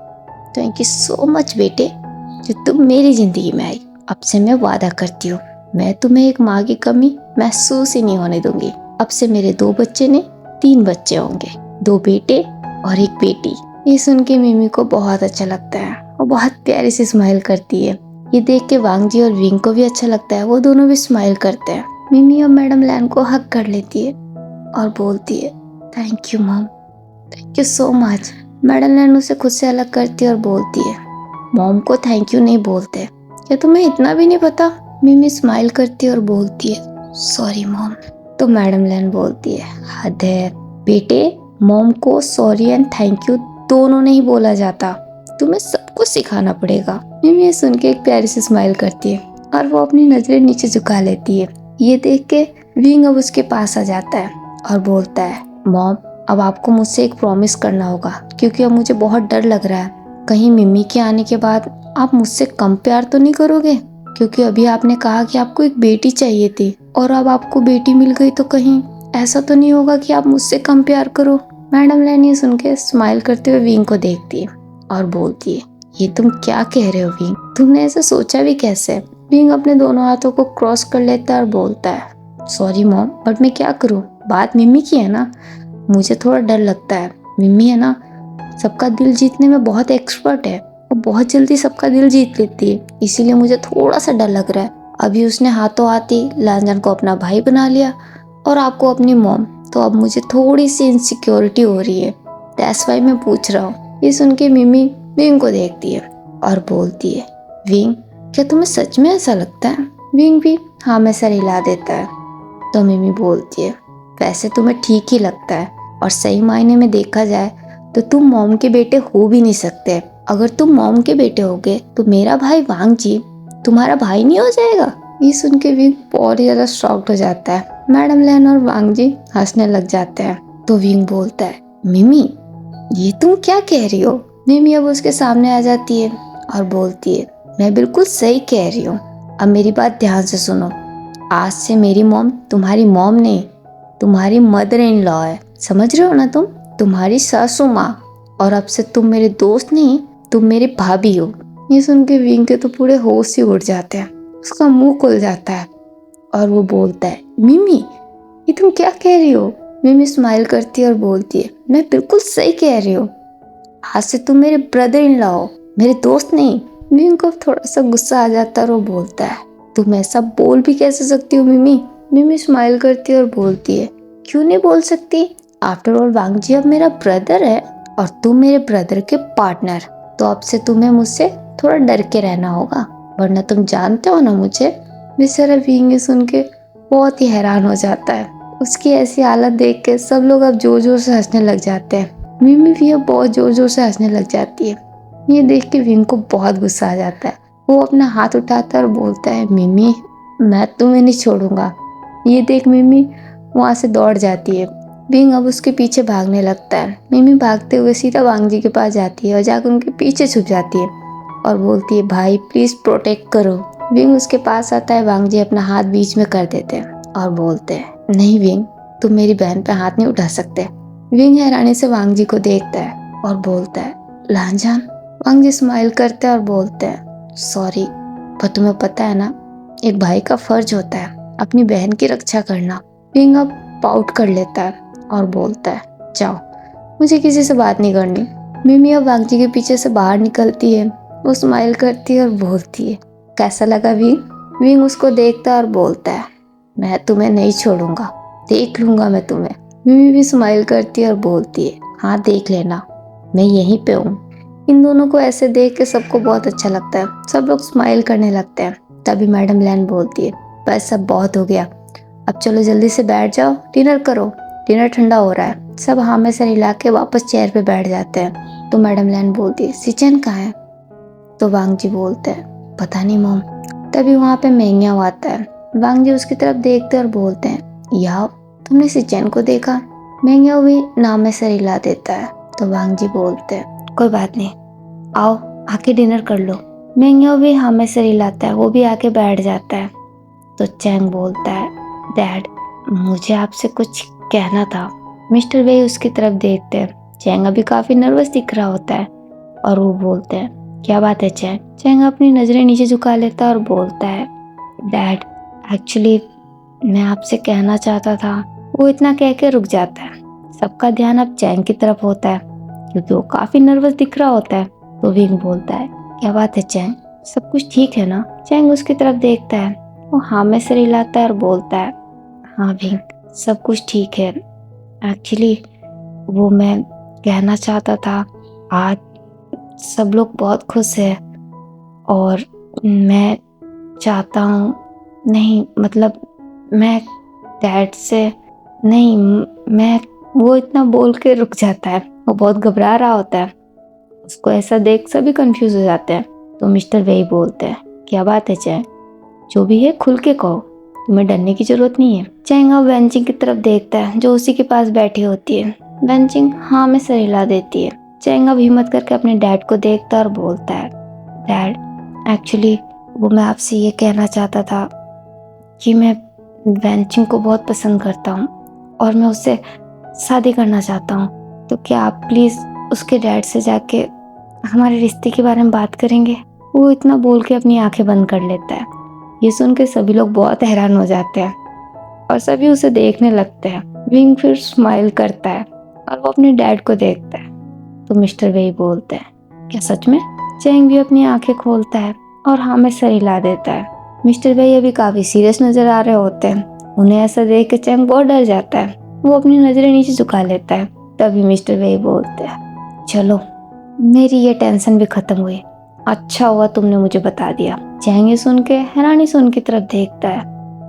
[SPEAKER 1] थैंक यू सो मच बेटे, जो तुम मेरी जिंदगी में आई। अब से मैं वादा करती हूँ, मैं तुम्हें एक माँ की कमी महसूस ही नहीं होने दूंगी। अब से मेरे 2 बच्चे ने 3 बच्चे होंगे, 2 बेटे और 1 बेटी। ये सुन के मिमी को बहुत अच्छा लगता है। वो बहुत प्यारी सी स्माइल करती है। ये देख के वांग जी और विंग को भी अच्छा लगता है। वो दोनों भी स्माइल करते हैं। मिमी और मैडम लैन को हक कर लेती है और बोलती है, thank you mom, thank you so much. Madam Lan उसे खुद से अलग करती है और बोलती है, मॉम को थैंक यू नहीं बोलते, क्या तुम्हें इतना भी नहीं पता? मिमी स्माइल करती है और बोलती है, सॉरी मॉम। तो मैडम लैन बोलती है, हद है बेटे, मॉम को सॉरी एंड थैंक यू दोनों नहीं बोला जाता, तुम्हें सब कुछ सिखाना पड़ेगा। मिमी ये सुन के एक प्यारी सी स्माइल करती है और वो अपनी नजरें नीचे झुका लेती है। ये देख के विंग अब उसके पास आ जाता है और बोलता है, मॉम अब आपको मुझसे एक प्रॉमिस करना होगा, क्योंकि अब मुझे बहुत डर लग रहा है कहीं मिमी के आने के बाद आप मुझसे कम प्यार तो नहीं करोगे, क्योंकि अभी आपने कहा कि आपको एक बेटी चाहिए थी और अब आपको बेटी मिल गई, तो कहीं ऐसा तो नहीं होगा कि आप मुझसे कम प्यार करो। मैडम लैन ये सुन के स्माइल करते हुए विंग को देखती है और बोलती है, ये तुम क्या कह रहे हो विंग, तुमने ऐसा सोचा भी कैसे? विंग अपने दोनों हाथों को क्रॉस कर लेता है और बोलता है, सॉरी मॉम, बट मैं क्या करूँ, बात मिमी की है ना, मुझे थोड़ा डर लगता है। मिमी है ना, सबका दिल जीतने में बहुत एक्सपर्ट है, वो बहुत जल्दी सबका दिल जीत लेती है, इसीलिए मुझे थोड़ा सा डर लग रहा है। अभी उसने हाथों हाथ ही लांजन को अपना भाई बना लिया और आपको अपनी मॉम, तो अब मुझे थोड़ी सी इनसिक्योरिटी हो रही है, दैट्स वाई मैं पूछ रहा हूँ। ये सुन के मिमी विंग को देखती है और बोलती है, विंग क्या तुम्हें सच में ऐसा लगता है? विंग भी हाँ में सर हिला देता है। तो मिमी बोलती है, वैसे तुम्हें ठीक ही लगता है, और सही मायने में देखा जाए तो तुम मॉम के बेटे हो भी नहीं सकते। अगर तुम मॉम के बेटे होगे तो मेरा भाई वांग जी तुम्हारा भाई नहीं हो जाएगा? ये सुन के विंग बहुत ही ज्यादा शॉक्ड हो जाता है। मैडम लैन और वांग जी हंसने लग जाते हैं। तो विंग बोलता है, मिमी ये तुम क्या कह रही हो? मिमी अब उसके सामने आ जाती है और बोलती है, मैं बिल्कुल सही कह रही हूँ, अब मेरी बात ध्यान से सुनो, आज से मेरी मॉम तुम्हारी मॉम नहीं, तुम्हारी मदर इन लॉ है, समझ रहे हो ना तुम, तुम्हारी सासू माँ, और अब से तुम मेरे दोस्त नहीं, तुम मेरे भाभी हो। ये सुन के विंग के तो पूरे होश ही उड़ जाते हैं, उसका मुंह खुल जाता है और वो बोलता है, मिमी ये तुम क्या कह रही हो? मिमी स्माइल करती है और बोलती है, मैं बिल्कुल सही कह रही हूँ, आज से तुम मेरे ब्रदर इन लॉ हो, मेरे दोस्त नहीं। विंग को थोड़ा सा गुस्सा आ जाता है और वो बोलता है, तुम ऐसा बोल भी कैसे सकती हो मिमी? मिमी स्माइल करती है और बोलती है, क्यों नहीं बोल सकती, आफ्टर ऑल वांग जी अब मेरा ब्रदर है और तुम मेरे ब्रदर के पार्टनर, तो अब से तुम्हें मुझसे थोड़ा डर के रहना होगा, वरना तुम जानते हो ना मुझे। बेचारा विंग सुन के बहुत ही हैरान हो जाता है। उसकी ऐसी हालत देख के सब लोग अब जोर जोर से हंसने लग जाते हैं। मिमी भी अब बहुत जोर जोर से हंसने लग जाती है। ये देख के विंग को बहुत गुस्सा आ जाता है। वो अपना हाथ उठाता है और बोलता है, मिमी मैं तुम्हें नहीं छोड़ूंगा। ये देख मिमी वहाँ से दौड़ जाती है। विंग अब उसके पीछे भागने लगता है। मिमी भागते हुए सीधा वांग जी के पास जाती है और जाकर उनके पीछे छुप जाती है और बोलती है, भाई प्लीज प्रोटेक्ट करो। विंग उसके पास आता है। वांग जी अपना हाथ बीच में कर देते हैं और बोलते हैं, नहीं विंग, तुम मेरी बहन पे हाथ नहीं उठा सकते। विंग हैरानी से वांग जी को देखता है और बोलता है, लांजान। वांग जी स्माइल करते हैं और बोलते हैं, सॉरी, पर तुम्हें पता है ना, एक भाई का फर्ज होता है अपनी बहन की रक्षा करना। विंग अब पाउट कर लेता है और बोलता है, जाओ, मुझे किसी से बात नहीं करनी। मिमी अब वांग जी के पीछे से बाहर निकलती है। वो स्माइल करती है और बोलती है, कैसा लगा विंग? विंग उसको देखता है और बोलता है, मैं तुम्हें नहीं छोड़ूंगा, देख लूंगा मैं तुम्हें। मिमी भी स्माइल करती है और बोलती है, हाँ देख लेना, मैं यहीं पे हूँ। इन दोनों को ऐसे देख के सबको बहुत अच्छा लगता है। सब लोग स्माइल करने लगते हैं। तभी मैडम लैन बोलती है, बस सब बहुत हो गया, अब चलो जल्दी से बैठ जाओ, डिनर करो, डिनर ठंडा हो रहा है। सब हाँ में सर हिला के वापस चेयर पे बैठ जाते हैं। तो मैडम लैन बोलती है, सिचन कहाँ है? तो वांग जी बोलते हैं, पता नहीं मॉम। तभी वहाँ पे मेंग्याओ आता है। वांग जी उसकी तरफ देखते और बोलते हैं, याओ तुमने सिचन को देखा? मेंग्याओ भी नाम में सर हिला देता है। तो वांग जी बोलते हैं, कोई बात नहीं, आओ आके डिनर कर लो। मेंग्याओ भी हाँ में सर हिलाता है, वो भी आके बैठ जाता है। तो चैंग बोलता है, डैड मुझे आपसे कुछ कहना था। मिस्टर वे उसकी तरफ देखते हैं। चैंग अभी काफी नर्वस दिख रहा होता है और वो बोलते हैं, क्या बात है चैंग? चैंग अपनी नजरें नीचे झुका लेता है और बोलता है, डैड एक्चुअली मैं आपसे कहना चाहता था। वो इतना कह के रुक जाता है। सबका ध्यान अब चैंग की तरफ होता है क्योंकि वो काफी नर्वस दिख रहा होता है। तो विंग बोलता है, क्या बात है चैंग, सब कुछ ठीक है ना? चैंग उसकी तरफ देखता है। वो हाँ में सिर हिलाता है और बोलता है, हाँ विंग, सब कुछ ठीक है। एक्चुअली वो मैं कहना चाहता था आज सब लोग बहुत खुश हैं और मैं चाहता हूँ, नहीं मतलब मैं डैड से नहीं, मैं वो इतना बोल के रुक जाता है। वो बहुत घबरा रहा होता है। उसको ऐसा देख सभी कंफ्यूज हो जाते हैं। तो मिस्टर वेई बोलते हैं, क्या बात है चैंग, जो भी है खुल के कहो, तुम्हें डरने की जरूरत नहीं है। चैंग अब वेंचिंग की तरफ देखता है जो उसी के पास बैठी होती है। वेंचिंग हाँ में सर हिला देती है। चैंग अब हिम्मत करके अपने डैड को देखता है और बोलता है, डैड एक्चुअली वो मैं आपसे ये कहना चाहता था कि मैं वेंचिंग को बहुत पसंद करता हूँ और मैं उससे शादी करना चाहता हूँ। तो क्या आप प्लीज़ उसके डैड से जाके हमारे रिश्ते के बारे में बात करेंगे। वो इतना बोल के अपनी आंखें बंद कर लेता है। ये सुन के सभी लोग बहुत हैरान हो जाते हैं और सभी उसे देखने लगते हैं। विंग फिर स्माइल करता है और वो अपने डैड को देखता है। तो मिस्टर वेई बोलते हैं, क्या सच में। चैंग भी अपनी आंखें खोलता है और हाँ में सर हिला देता है। मिस्टर वेई अभी काफी सीरियस नजर आ रहे होते हैं। उन्हें ऐसा देख के चैंग बहुत डर जाता है। वो अपनी नजरें नीचे झुका लेता है। तभी मिस्टर वेई बोलते हैं, चलो मेरी ये टेंशन भी खत्म हुई, अच्छा हुआ तुमने मुझे बता दिया। चैंग ये सुन के हैरानी से उनकी तरफ देखता है।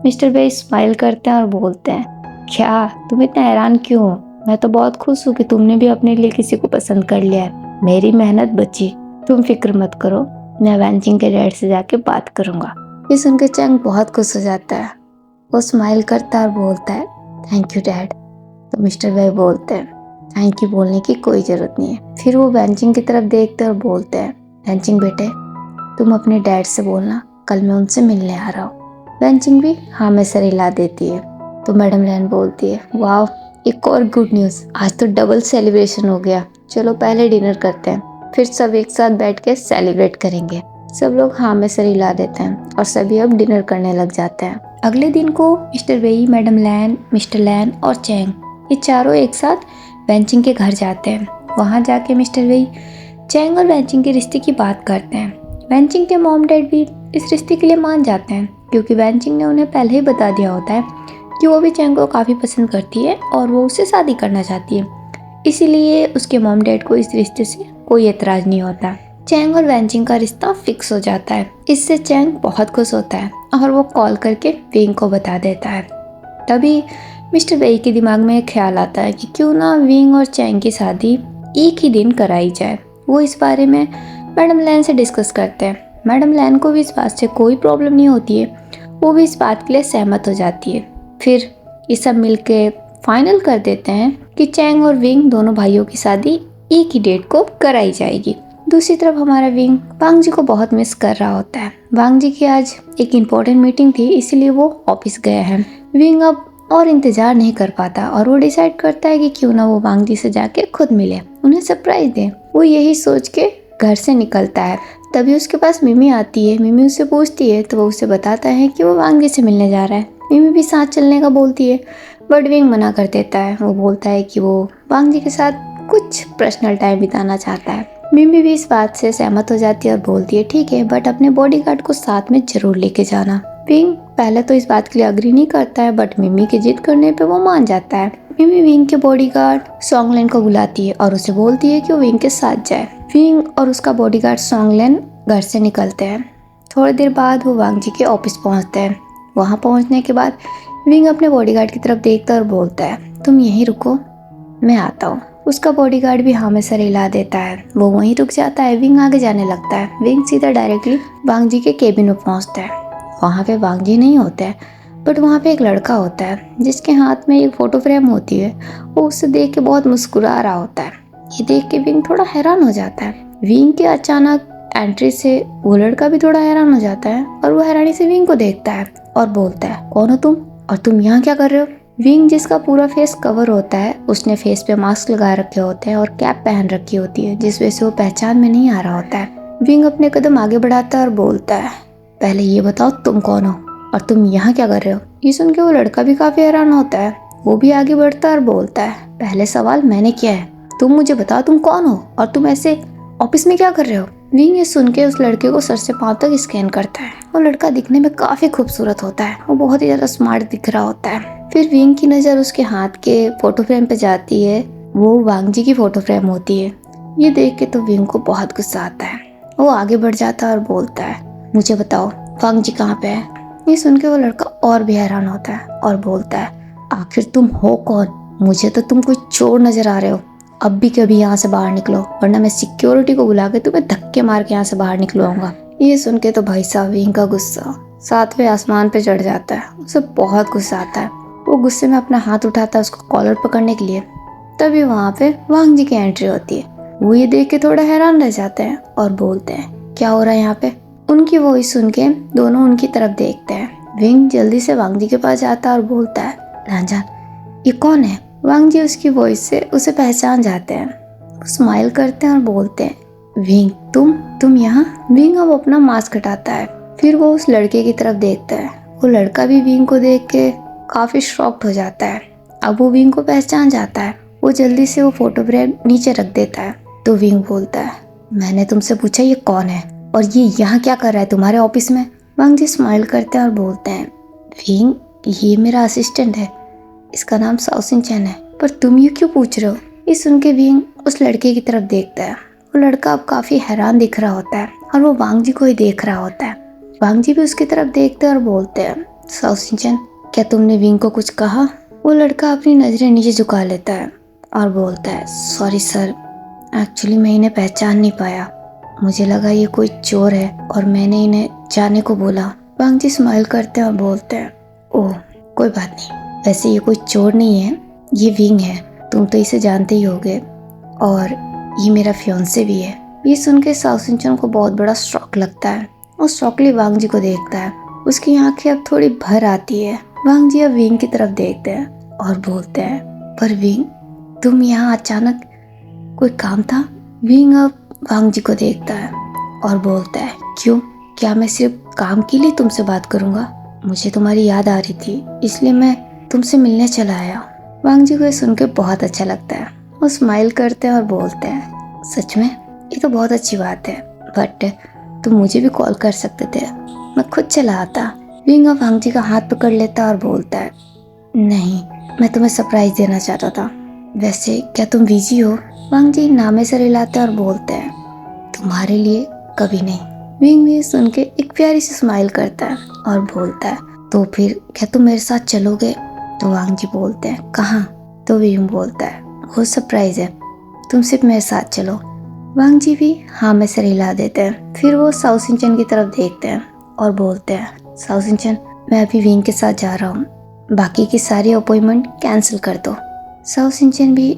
[SPEAKER 1] मिस्टर वेई स्माइल करते हैं और बोलते हैं, क्या तुम इतना हैरान क्यों हो, मैं तो बहुत खुश हूँ कि तुमने भी अपने लिए किसी को पसंद कर लिया है। मेरी मेहनत बची, तुम फिक्र मत करो, मैं वेंचिंग के डैड से जाके बात करूंगा। ये सुनकर चैंग बहुत खुश हो जाता है। वो स्माइल करता है और बोलता है, थैंक यू डैड। तो मिस्टर वेई बोलते हैं, थैंक यू बोलने की कोई जरूरत नहीं है। फिर वो वेंचिंग की तरफ देखते हैं और बोलते हैं, वेंचिंग बेटे तुम अपने डैड से बोलना कल मैं उनसे मिलने आ रहा हूँ। वेंचिंग भी हाँ में सर हिला देती है। तो मैडम लैन बोलती है, वाह एक और गुड न्यूज़, आज तो डबल सेलिब्रेशन हो गया। चलो पहले डिनर करते हैं, फिर सब एक साथ बैठ के सेलिब्रेट करेंगे। सब लोग हाँ में सर हिला देते हैं और सभी अब डिनर करने लग जाते हैं। अगले दिन को मिस्टर वेई, मैडम लैन, मिस्टर लैन और चैंग ये चारों एक साथ वेंचिंग के घर जाते हैं। वहाँ जाके मिस्टर वेई चैंग और वेंचिंग के रिश्ते की बात करते हैं। वेंचिंग के मॉम डैड भी इस रिश्ते के लिए मान जाते हैं क्योंकि वेंचिंग ने उन्हें पहले ही बता दिया होता है कि वो भी चैंग को काफ़ी पसंद करती है और वो उससे शादी करना चाहती है। इसीलिए उसके मॉम डैड को इस रिश्ते से कोई एतराज़ नहीं होता। चैंग और वेंचिंग का रिश्ता फिक्स हो जाता है। इससे चैंग बहुत खुश होता है और वो कॉल करके विंग को बता देता है। तभी मिस्टर वेई के दिमाग में एक ख्याल आता है कि क्यों ना विंग और चैंग की शादी एक ही दिन कराई जाए। वो इस बारे में मैडम लैन से डिस्कस करते हैं। मैडम लैन को भी इस बात से कोई प्रॉब्लम नहीं होती है। वो भी इस बात के लिए सहमत हो जाती है। फिर ये सब मिलके फाइनल कर देते हैं कि चैंग और विंग दोनों भाइयों की शादी एक ही डेट को कराई जाएगी। दूसरी तरफ हमारा विंग वांग जी को बहुत मिस कर रहा होता है। वांग जी की आज एक इम्पोर्टेंट मीटिंग थी, इसलिए वो ऑफिस गए हैं। विंग अब और इंतजार नहीं कर पाता और वो डिसाइड करता है कि क्यों ना वो वांग जी से जाके खुद मिले, उन्हें सरप्राइज दे। वो यही सोच के घर से निकलता है। तभी उसके पास मिमी आती है। मिमी उससे पूछती है तो वो उसे बताता है कि वो वांग जी से मिलने जा रहा है। मिमी भी साथ चलने का बोलती है बट विंग मना कर देता है। वो बोलता है कि वो वांग जी के साथ कुछ पर्सनल टाइम बिताना चाहता है। मिमी भी इस बात से सहमत हो जाती है और बोलती है ठीक है बट अपने बॉडीगार्ड को साथ में जरूर लेके जाना। विंग पहले तो इस बात के लिए अग्री नहीं करता है बट मिमी की जिद करने पे वो मान जाता है। मिमी विंग के बॉडीगार्ड सॉन्गलैन को बुलाती है और उसे बोलती है कि वो विंग के साथ जाए। विंग और उसका बॉडीगार्ड सॉन्गलैन घर से निकलते हैं। थोड़ी देर बाद वो वांग जी के ऑफिस पहुंचते हैं। वहां पहुंचने के बाद विंग अपने बॉडीगार्ड की तरफ देखता है और बोलता है तुम यहीं रुको, मैं आता हूँ। उसका बॉडीगार्ड भी हाँ में सर हिला देता है। वो वहीं रुक जाता है। विंग आगे जाने लगता है। विंग सीधा डायरेक्टली वांग जी के केबिन में पहुंचता है। वहाँ पे वांग जी नहीं होता है बट वहाँ पे एक लड़का होता है जिसके हाथ में एक फोटो फ्रेम होती है। वो उसे देख के बहुत मुस्कुरा रहा होता है। ये देख के विंग थोड़ा हैरान हो जाता है। विंग के अचानक एंट्री से वो लड़का भी थोड़ा हैरान हो जाता है और वो हैरानी से विंग को देखता है और बोलता है कौन हो तुम और तुम यहाँ क्या कर रहे हो। विंग जिसका पूरा फेस कवर होता है, उसने फेस पे मास्क लगा रखे होते हैं और कैप पहन रखी होती है जिस वजह से वो पहचान में नहीं आ रहा होता है। विंग अपने कदम आगे बढ़ाता है और बोलता है पहले ये बताओ तुम कौन हो और तुम यहाँ क्या कर रहे हो। ये सुन के वो लड़का भी काफी हैरान होता है। वो भी आगे बढ़ता है और बोलता है पहले सवाल मैंने किया है, तुम मुझे बताओ तुम कौन हो और तुम ऐसे ऑफिस में क्या कर रहे हो। विंग ये सुन के उस लड़के को सर से पांव तक स्कैन करता है। वो लड़का दिखने में काफी खूबसूरत होता है। वो बहुत ही ज्यादा स्मार्ट दिख रहा होता है। फिर विंग की नजर उसके हाथ के फोटो फ्रेम पे जाती है। वो वांग जी की फोटो फ्रेम होती है। ये देख के तो विंग को बहुत गुस्सा आता है। वो आगे बढ़ जाता है और बोलता है, मुझे बताओ वांग जी कहाँ पे है। ये सुन के वो लड़का और भी हैरान होता है और बोलता है, आखिर तुम हो कौन? मुझे तो तुम कोई चोर नजर आ रहे हो। अब भी कभी यहाँ से बाहर निकलो, वरना मैं सिक्योरिटी को बुला के तुम्हें धक्के मार के यहाँ से बाहर निकलवाऊंगा। ये सुन के तो भाई साहब विंग का गुस्सा 7वें आसमान पे चढ़ जाता है। उसे बहुत गुस्सा आता है। वो गुस्से में अपना हाथ उठाता है उसको कॉलर पकड़ने के लिए। तभी वहाँ पे वांग जी की एंट्री होती है। वो ये देख के थोड़ा हैरान रह जाते हैं और बोलते हैं, क्या हो रहा है यहाँ पे? उनकी वॉइस सुन के दोनों उनकी तरफ देखते हैं। विंग जल्दी से वांग जी के पास जाता है और बोलता है, रांझान ये कौन है? वांग जी उसकी वॉइस से उसे पहचान जाते हैं। वो स्माइल करते हैं और बोलते हैं, विंग तुम यहाँ? विंग अब अपना मास्क हटाता है। फिर वो उस लड़के की तरफ देखता है। वो लड़का भी विंग को देख के काफी शॉक्ड हो जाता है। अब वो विंग को पहचान जाता है। वो जल्दी से वो फोटोग्राफ नीचे रख देता है। तो विंग बोलता है, मैंने तुमसे पूछा ये कौन है और ये यहाँ क्या कर रहा है तुम्हारे ऑफिस में? वांग जी स्माइल करते हैं और बोलते हैं, विंग ये मेरा असिस्टेंट है, इसका नाम साओसिन चैन है। पर तुम ये क्यों पूछ रहे हो? ये सुन के विंग उस लड़के की तरफ देखता है। वो लड़का अब काफी हैरान दिख रहा होता है और वो वांग जी को ही देख रहा होता है। वांग जी भी उसकी तरफ देखते हैं और बोलते हैं, साओसिन चैन क्या तुमने विंग को कुछ कहा? वो लड़का अपनी नजरें नीचे झुका लेता है और बोलता है, सॉरी सर, एक्चुअली मैं इन्हें पहचान नहीं पाया। मुझे लगा ये कोई चोर है और मैंने इन्हें जाने को बोला। वांग जी स्माइल करते हैं और बोलते हैं, ओह कोई बात नहीं, वैसे ये कोई चोर नहीं है, ये विंग है, तुम तो इसे जानते ही होगे और ये मेरा फियांसे भी है। ये सुन के साओसिन चैन को बहुत बड़ा शॉक लगता है। वो शॉकली वांग जी को देखता है। उसकी आंखें अब थोड़ी भर आती है। वांग जी अब विंग की तरफ देखते हैं और बोलते हैं, पर विंग तुम यहाँ अचानक, कोई काम था? विंग अब वांग जी को देखता है और बोलता है, क्यों, क्या मैं सिर्फ काम के लिए तुमसे बात करूंगा? मुझे तुम्हारी याद आ रही थी इसलिए मैं तुमसे मिलने चला आया। वांग जी को ये सुन के बहुत अच्छा लगता है। वो स्माइल करते हैं और बोलते हैं, सच में ये तो बहुत अच्छी बात है, बट तुम मुझे भी कॉल कर सकते थे, मैं खुद चला आता। विंग अब वांग जी का हाथ पकड़ लेता है और बोलता है, नहीं मैं तुम्हें सरप्राइज देना चाहता था, वैसे क्या तुम बिजी हो? वांग जी नामे सर हिलाते हैं और बोलते हैं, तुम्हारे लिए कभी नहीं। विंग भी सुन के एक प्यारी सी स्माइल करता है और बोलता है, तो फिर क्या तुम मेरे साथ चलोगे? तो वांग जी बोलते हैं, कहाँ? तो विंग बोलता है, वो सरप्राइज है, तुम सिर्फ मेरे साथ चलो। वांग जी भी हाँ में सर हिला देते हैं। फिर वो साओसिन चैन की तरफ देखते हैं और बोलते हैं, साओसिन चैन मैं अभी विंग के साथ जा रहा हूँ, बाकी की सारी अपॉइंटमेंट कैंसिल कर दो। साओसिन चैन भी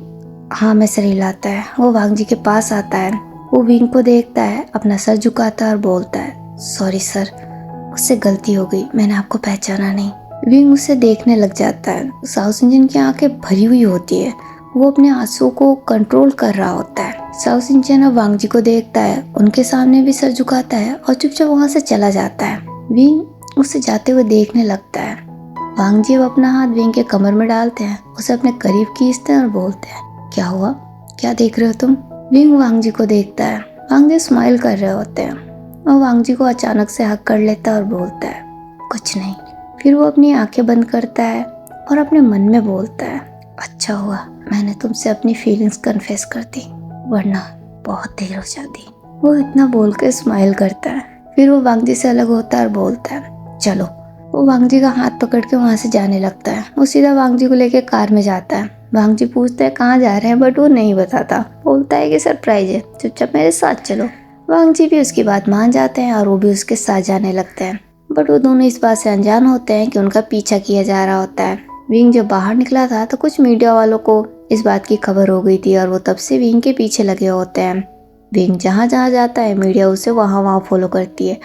[SPEAKER 1] हाँ में सर हिलाता है। वो वांग जी के पास आता है। वो विंग को देखता है, अपना सर झुकाता है और बोलता है, सॉरी सर, मुझसे गलती हो गई, मैंने आपको पहचाना नहीं। विंग उसे देखने लग जाता है। साओसिन चैन की आंखें भरी हुई होती है। वो अपने आंसू को कंट्रोल कर रहा होता है। साओसिन चैन अब वांग जी को देखता है, उनके सामने भी सर झुकाता है और चुपचाप वहाँ से चला जाता है। विंग उसे जाते हुए देखने लगता है। वांग जी अब अपना हाथ विंग के कमर में डालते हैं, उसे अपने करीब खींचते हैं और बोलते हैं, क्या हुआ, क्या देख रहे हो तुम? विंग वांग जी को देखता है। वांग जी स्माइल कर रहे होते हैं और वांग जी को अचानक से हक कर लेता है और बोलता है, कुछ नहीं। फिर वो अपनी आंखें बंद करता है और अपने मन में बोलता है, अच्छा हुआ मैंने तुमसे अपनी फीलिंग्स कन्फेस कर दी, वरना बहुत देर हो जाती। वो इतना बोल के स्माइल करता है। फिर वो वांग जी से अलग होता है और बोलता है, चलो। वो वांग जी का हाथ पकड़ के वहाँ से जाने लगता है। वो सीधा वांग जी को लेके कार में जाता है। वांग जी पूछते हैं कहाँ जा रहे हैं, बट वो नहीं बताता। बोलता है कि सरप्राइज है, चुपचाप मेरे साथ चलो। वांग जी भी उसकी बात मान जाते हैं और वो भी उसके साथ जाने लगते हैं। बट वो दोनों इस बात से अनजान होते हैं कि उनका पीछा किया जा रहा होता है। विंग जब बाहर निकला था तो कुछ मीडिया वालों को इस बात की खबर हो गई थी और वो तब से विंग के पीछे लगे होते हैं। विंग जहाँ जहाँ जाता है मीडिया उसे वहाँ फॉलो करती है।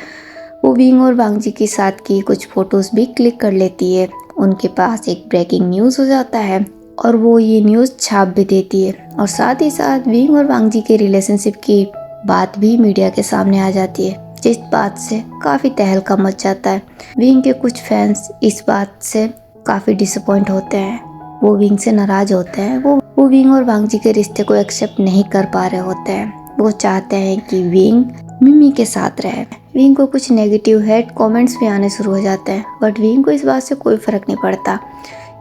[SPEAKER 1] वो विंग और वांग जी के साथ की कुछ फोटोज भी क्लिक कर लेती है। उनके पास एक ब्रेकिंग न्यूज़ हो जाता है और वो ये न्यूज़ छाप भी देती है और साथ ही साथ विंग और वांग जी के रिलेशनशिप की बात भी मीडिया के सामने आ जाती है, जिस बात से काफ़ी तहलका मच जाता है। विंग के कुछ फैंस इस बात से काफ़ी डिसअपॉइंट होते हैं, वो विंग से नाराज होते हैं। वो विंग और वांग जी के रिश्ते को एक्सेप्ट नहीं कर पा रहे होते हैं। वो चाहते हैं कि विंग मिमी के साथ रहे। विंग को कुछ नेगेटिव हेट कमेंट्स भी आने शुरू हो जाते हैं, बट विंग को इस बात से कोई फर्क नहीं पड़ता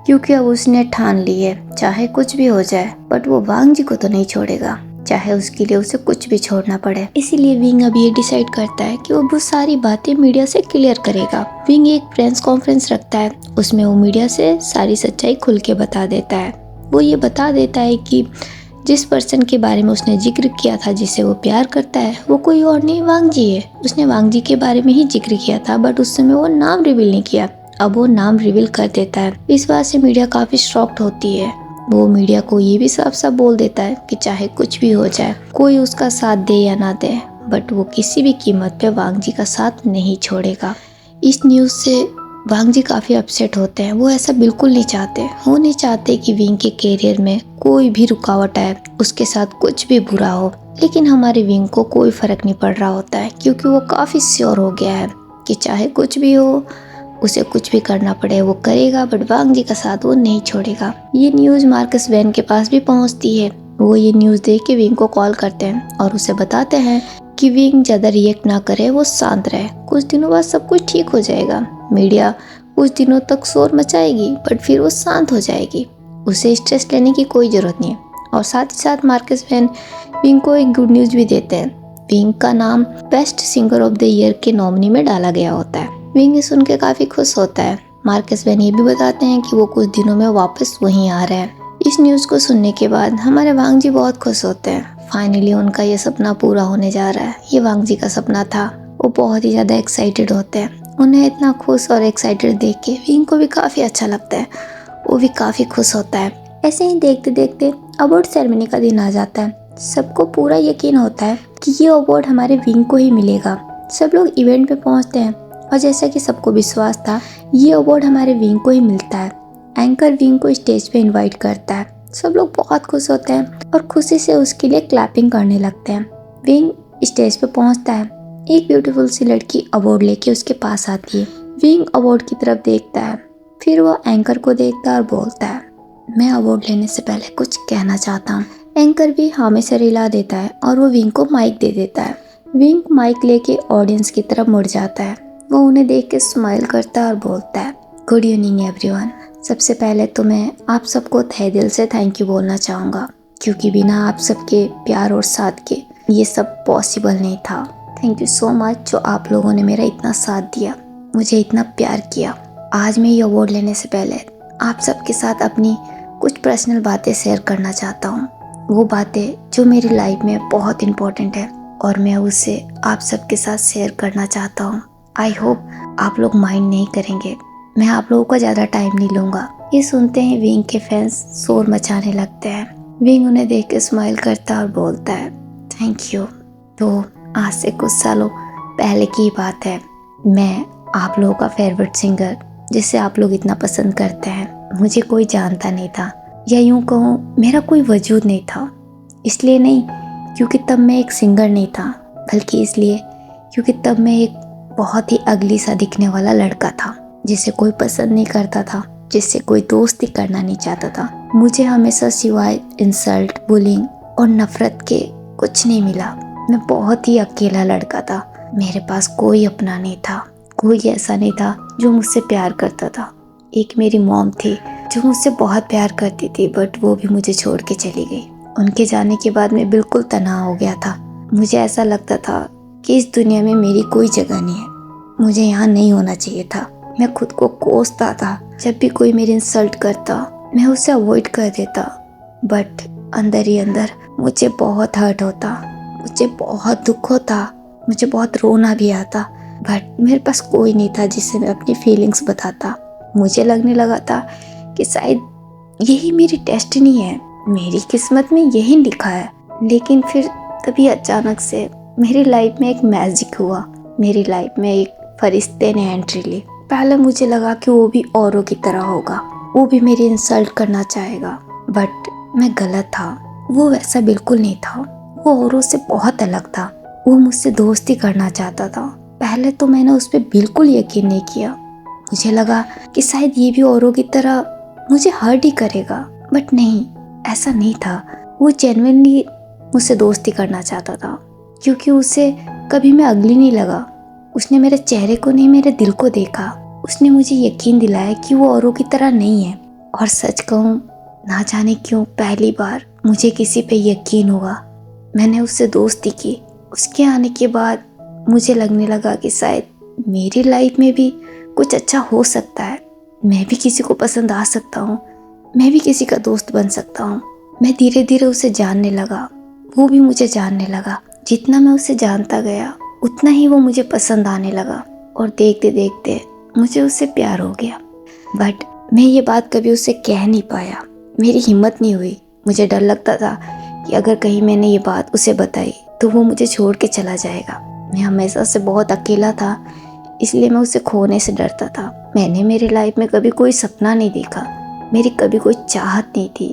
[SPEAKER 1] क्योंकि अब उसने ठान ली है, चाहे कुछ भी हो जाए, बट वो वांग जी को तो नहीं छोड़ेगा। चाहे उसके लिए उसे कुछ भी छोड़ना पड़े। इसीलिए विंग अब ये डिसाइड करता है कि वो सारी बातें मीडिया से क्लियर करेगा। विंग एक प्रेस कॉन्फ्रेंस रखता है, उसमें वो मीडिया से सारी सच्चाई खुल के बता देता है। वो ये बता देता है कि जिस पर्सन के बारे में उसने जिक्र किया था, जिसे वो प्यार करता है, वो कोई और नहीं वांग जी है। उसने वांग जी के बारे में ही जिक्र किया था, बट उस समय वो नाम रिवील नहीं किया। अब वो नाम रिवील कर देता है। इस बात से मीडिया काफी शॉक्ड होती है। वो मीडिया को ये भी साफ साफ बोल देता है कि चाहे कुछ भी हो जाए, कोई उसका साथ दे या ना दे, बट वो किसी भी कीमत पे वांग जी का साथ नहीं छोड़ेगा। इस न्यूज़ से वांग जी काफ़ी अपसेट होते हैं। वो ऐसा बिल्कुल नहीं चाहते। वो नहीं चाहते कि विंग के करियर में कोई भी रुकावट आए, उसके साथ कुछ भी बुरा हो। लेकिन हमारे विंग को कोई फ़र्क नहीं पड़ रहा होता है, क्योंकि वो काफ़ी श्योर हो गया है कि चाहे कुछ भी हो, उसे कुछ भी करना पड़े वो करेगा, बट वांग जी का साथ वो नहीं छोड़ेगा। ये न्यूज़ मार्कस वैन के पास भी पहुंचती है। वो ये न्यूज़ देख के विंग को कॉल करते हैं और उसे बताते हैं कि विंग ज़्यादा रिएक्ट ना करे, वो शांत रहे। कुछ दिनों बाद सब कुछ ठीक हो जाएगा। मीडिया कुछ दिनों तक शोर मचाएगी, बट फिर वो शांत हो जाएगी। उसे स्ट्रेस लेने की कोई ज़रूरत नहीं है। और साथ ही साथ मार्कस वैन विंग को एक गुड न्यूज़ भी देते हैं। विंग का नाम best singer of the year के नॉमिनी में डाला गया होता है। विंग ये सुन के काफ़ी खुश होता है। मार्कस वैन ये भी बताते हैं कि वो कुछ दिनों में वापस वहीं आ रहे हैं। इस न्यूज़ को सुनने के बाद हमारे वांग जी बहुत खुश होते हैं। फाइनली उनका ये सपना पूरा होने जा रहा है। ये वांग जी का सपना था। वो बहुत ही ज़्यादा एक्साइटेड होते हैं। उन्हें इतना खुश और एक्साइटेड देख के विंग को भी काफ़ी अच्छा लगता है। वो भी काफ़ी खुश होता है। ऐसे ही देखते देखते अवार्ड सेरेमनी का दिन आ जाता है। सबको पूरा यकीन होता है कि ये अवार्ड हमारे विंग को ही मिलेगा। सब लोग इवेंट पे पहुंचते हैं और जैसा कि सबको विश्वास था, ये अवार्ड हमारे विंग को ही मिलता है। एंकर विंग को स्टेज पे इनवाइट करता है। सब लोग बहुत खुश होते हैं और खुशी से उसके लिए क्लैपिंग करने लगते हैं। विंग स्टेज पे पहुंचता है। एक ब्यूटीफुल सी लड़की अवार्ड लेके उसके पास आती है। विंग अवार्ड की तरफ देखता है, फिर वो एंकर को देखता है और बोलता है, मैं अवार्ड लेने से पहले कुछ कहना चाहता हूँ। एंकर भी हाँ में सर हिला देता है और वो विंग को माइक दे देता है। विंग माइक लेके ऑडियंस की तरफ मुड़ जाता है। वो उन्हें देख के स्माइल करता है और बोलता है, गुड इवनिंग एवरीवन। सबसे पहले तो मैं आप सबको तहे दिल से थैंक यू बोलना चाहूँगा, क्योंकि बिना आप सबके प्यार और साथ के ये सब पॉसिबल नहीं था। थैंक यू सो मच जो आप लोगों ने मेरा इतना साथ दिया, मुझे इतना प्यार किया। आज मैं ये अवार्ड लेने से पहले आप सबके साथ अपनी कुछ पर्सनल बातें शेयर करना चाहता हूँ। वो बातें जो मेरी लाइफ में बहुत इम्पोर्टेंट है और मैं उसे आप सबके साथ शेयर करना चाहता हूँ। आई होप आप लोग माइंड नहीं करेंगे। मैं आप लोगों का ज़्यादा टाइम नहीं लूँगा। ये सुनते हैं विंग के फैंस शोर मचाने लगते हैं। विंग उन्हें देख के स्माइल करता और बोलता है, थैंक यू। तो आज से कुछ सालों पहले की बात है। मैं आप लोगों का फेवरेट सिंगर, जिसे आप लोग इतना पसंद करते हैं, मुझे कोई जानता नहीं था, या यूँ कहूँ मेरा कोई वजूद नहीं था। इसलिए नहीं क्योंकि तब मैं एक सिंगर नहीं था, बल्कि इसलिए क्योंकि तब मैं एक बहुत ही अगली सा दिखने वाला लड़का था, जिसे कोई पसंद नहीं करता था, जिससे कोई दोस्ती करना नहीं चाहता था। मुझे हमेशा सिवाय इंसल्ट, बुलिंग और नफरत के कुछ नहीं मिला। मैं बहुत ही अकेला लड़का था। मेरे पास कोई अपना नहीं था। कोई ऐसा नहीं था जो मुझसे प्यार करता था। एक मेरी मॉम थी जो मुझसे बहुत प्यार करती थी, बट वो भी मुझे छोड़ के चली गई। उनके जाने के बाद मैं बिल्कुल तनहा हो गया था। मुझे ऐसा लगता था कि इस दुनिया में मेरी कोई जगह नहीं है, मुझे यहाँ नहीं होना चाहिए था। मैं खुद को कोसता था। जब भी कोई मेरी इंसल्ट करता, मैं उसे अवॉइड कर देता, बट अंदर ही अंदर मुझे बहुत हर्ट होता, मुझे बहुत दुख होता, मुझे बहुत रोना भी आता, बट मेरे पास कोई नहीं था जिससे मैं अपनी फीलिंग्स बताता। मुझे लगने लगा था कि शायद यही मेरी डेस्टिनी है, मेरी किस्मत में यही लिखा है। लेकिन फिर तभी अचानक से मेरी लाइफ में एक मैजिक हुआ। मेरी लाइफ में एक फरिश्ते ने एंट्री ली। पहले मुझे लगा कि वो भी औरों की तरह होगा, वो भी मेरी इंसल्ट करना चाहेगा, बट मैं गलत था। वो वैसा बिल्कुल नहीं था। वो औरों से बहुत अलग था। वो मुझसे दोस्ती करना चाहता था। पहले तो मैंने उस पर बिल्कुल यकीन नहीं किया। मुझे लगा कि शायद ये भी औरों की तरह मुझे हर्ट ही करेगा, बट नहीं, ऐसा नहीं था। वो जेन्युइनली मुझसे दोस्ती करना चाहता था, क्योंकि उसे कभी मैं अगली नहीं लगा। उसने मेरे चेहरे को नहीं, मेरे दिल को देखा। उसने मुझे यकीन दिलाया कि वो औरों की तरह नहीं है। और सच कहूँ, ना जाने क्यों पहली बार मुझे किसी पे यकीन हुआ। मैंने उससे दोस्ती की। उसके आने के बाद मुझे लगने लगा कि शायद मेरी लाइफ में भी कुछ अच्छा हो सकता है, मैं भी किसी को पसंद आ सकता हूँ, मैं भी किसी का दोस्त बन सकता हूँ। मैं धीरे धीरे उसे जानने लगा, वो भी मुझे जानने लगा। जितना मैं उसे जानता गया उतना ही वो मुझे पसंद आने लगा और देखते देखते मुझे उससे प्यार हो गया। बट मैं ये बात कभी उससे कह नहीं पाया, मेरी हिम्मत नहीं हुई। मुझे डर लगता था कि अगर कहीं मैंने ये बात उसे बताई तो वो मुझे छोड़ के चला जाएगा। मैं हमेशा से बहुत अकेला था, इसलिए मैं उसे खोने से डरता था। मैंने मेरी लाइफ में कभी कोई सपना नहीं देखा, मेरी कभी कोई चाहत नहीं थी,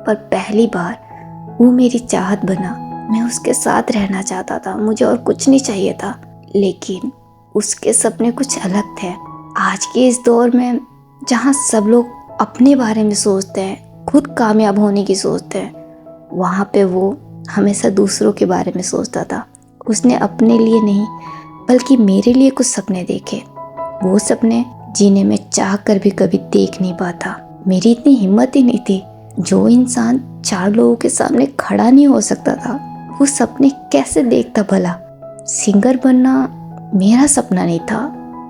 [SPEAKER 1] पर पहली बार वो मेरी चाहत बना। मैं उसके साथ रहना चाहता था, मुझे और कुछ नहीं चाहिए था। लेकिन उसके सपने कुछ अलग थे। आज के इस दौर में जहाँ सब लोग अपने बारे में सोचते हैं, खुद कामयाब होने की सोचते हैं, वहाँ पे वो हमेशा दूसरों के बारे में सोचता था। उसने अपने लिए नहीं बल्कि मेरे लिए कुछ सपने देखे। वो सपने जीने में चाह कर भी कभी देख नहीं पाता। मेरी इतनी हिम्मत ही नहीं थी। जो इंसान 4 लोगों के सामने खड़ा नहीं हो सकता था, वो सपने कैसे देखता भला। सिंगर बनना मेरा सपना नहीं था।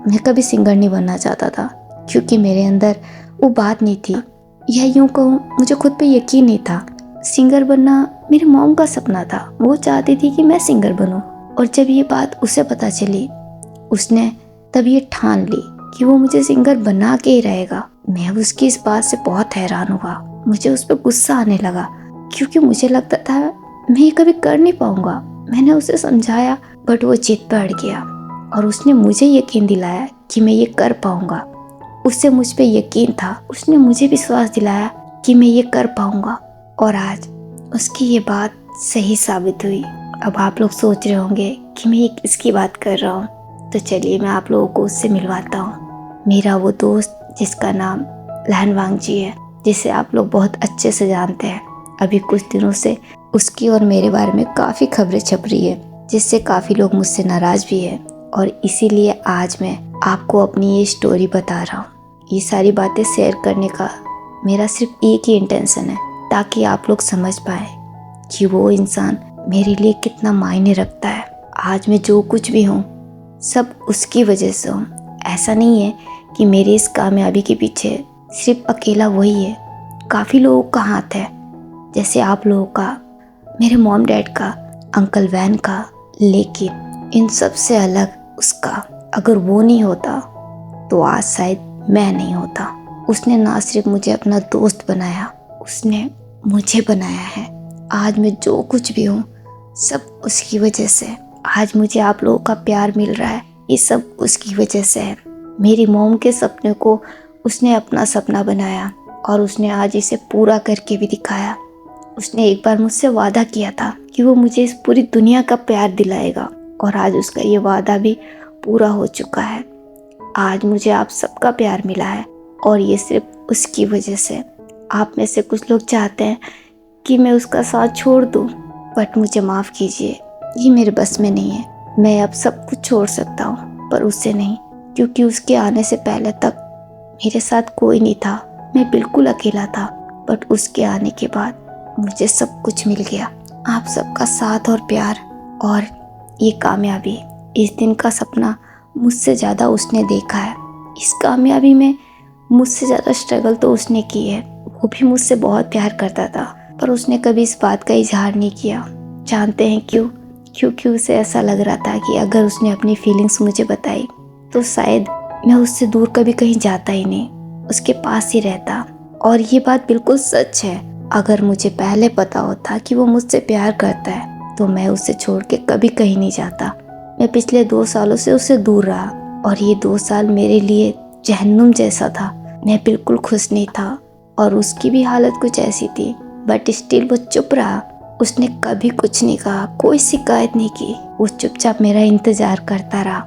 [SPEAKER 1] मैं कभी सिंगर नहीं बनना चाहता था, क्योंकि मेरे अंदर वो बात नहीं थी, या यूँ कहूँ मुझे खुद पे यकीन नहीं था। सिंगर बनना मेरी मॉम का सपना था, वो चाहती थी कि मैं सिंगर बनूं। और जब ये बात उसे पता चली, उसने तब ये ठान ली कि वो मुझे सिंगर बना के ही रहेगा। मैं उसकी इस बात से बहुत हैरान हुआ। मुझे उस पर गुस्सा आने लगा, क्योंकि मुझे लगता था मैं ये कभी कर नहीं पाऊंगा। मैंने उसे समझाया, बट वो जिद पर अड़ गया और उसने मुझे यकीन दिलाया कि मैं ये कर पाऊंगा। उससे मुझ पे यकीन था, उसने मुझे विश्वास दिलाया कि मैं ये कर पाऊंगा। और आज उसकी ये बात सही साबित हुई। अब आप लोग सोच रहे होंगे कि मैं ये किसकी बात कर रहा हूँ, तो चलिए मैं आप लोगों को उससे मिलवाता हूँ। मेरा वो दोस्त जिसका नाम लहन वांगजी है, जिसे आप लोग बहुत अच्छे से जानते हैं। अभी कुछ दिनों से उसकी और मेरे बारे में काफ़ी खबरें छप रही है, जिससे काफ़ी लोग मुझसे नाराज़ भी है। और इसीलिए आज मैं आपको अपनी ये स्टोरी बता रहा हूँ। ये सारी बातें शेयर करने का मेरा सिर्फ एक ही इंटेंशन है, ताकि आप लोग समझ पाए कि वो इंसान मेरे लिए कितना मायने रखता है। आज मैं जो कुछ भी हूँ सब उसकी वजह से हूँ। ऐसा नहीं है कि मेरी इस कामयाबी के पीछे सिर्फ अकेला वही है, काफ़ी लोगों का हाथ है, जैसे आप लोगों का, मेरे मॉम डैड का, अंकल वैन का। लेकिन इन सब से अलग उसका। अगर वो नहीं होता तो आज शायद मैं नहीं होता। उसने ना सिर्फ मुझे अपना दोस्त बनाया, उसने मुझे बनाया है। आज मैं जो कुछ भी हूँ सब उसकी वजह से। आज मुझे आप लोगों का प्यार मिल रहा है, ये सब उसकी वजह से है। मेरी मॉम के सपने को उसने अपना सपना बनाया और उसने आज इसे पूरा करके भी दिखाया। उसने एक बार मुझसे वादा किया था कि वो मुझे इस पूरी दुनिया का प्यार दिलाएगा, और आज उसका ये वादा भी पूरा हो चुका है। आज मुझे आप सबका प्यार मिला है, और ये सिर्फ उसकी वजह से। आप में से कुछ लोग चाहते हैं कि मैं उसका साथ छोड़ दूं, बट मुझे माफ़ कीजिए, ये मेरे बस में नहीं है। मैं अब सब कुछ छोड़ सकता हूँ, पर उससे नहीं, क्योंकि उसके आने से पहले तक मेरे साथ कोई नहीं था। मैं बिल्कुल अकेला था, बट उसके आने के बाद मुझे सब कुछ मिल गया। आप सबका साथ और प्यार और ये कामयाबी। इस दिन का सपना मुझसे ज़्यादा उसने देखा है। इस कामयाबी में मुझसे ज़्यादा स्ट्रगल तो उसने की है। वो भी मुझसे बहुत प्यार करता था, पर उसने कभी इस बात का इजहार नहीं किया। जानते हैं क्यों? क्योंकि उसे ऐसा लग रहा था कि अगर उसने अपनी फीलिंग्स मुझे बताई तो शायद मैं उससे दूर कभी कहीं जाता ही नहीं, उसके पास ही रहता। और ये बात बिल्कुल सच है। अगर मुझे पहले पता होता कि वो मुझसे प्यार करता है तो मैं उसे छोड़ के कभी कहीं नहीं जाता। मैं पिछले 2 सालों से उससे दूर रहा, और ये 2 साल मेरे लिए जहन्नुम जैसा था। मैं बिल्कुल खुश नहीं था, और उसकी भी हालत कुछ ऐसी थी, बट स्टिल वो चुप रहा। उसने कभी कुछ नहीं कहा, कोई शिकायत नहीं की। वो चुपचाप मेरा इंतजार करता रहा।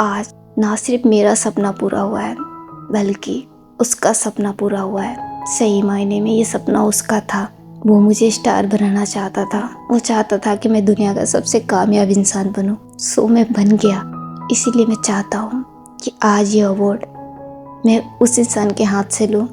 [SPEAKER 1] आज ना सिर्फ मेरा सपना पूरा हुआ है, बल्कि उसका सपना पूरा हुआ है। सही मायने में ये सपना उसका था। वो मुझे स्टार बनाना चाहता था। वो चाहता था कि मैं दुनिया का सबसे कामयाब इंसान बनूं। सो मैं बन गया। इसीलिए मैं चाहता हूँ कि आज ये अवार्ड मैं उस इंसान के हाथ से लूँ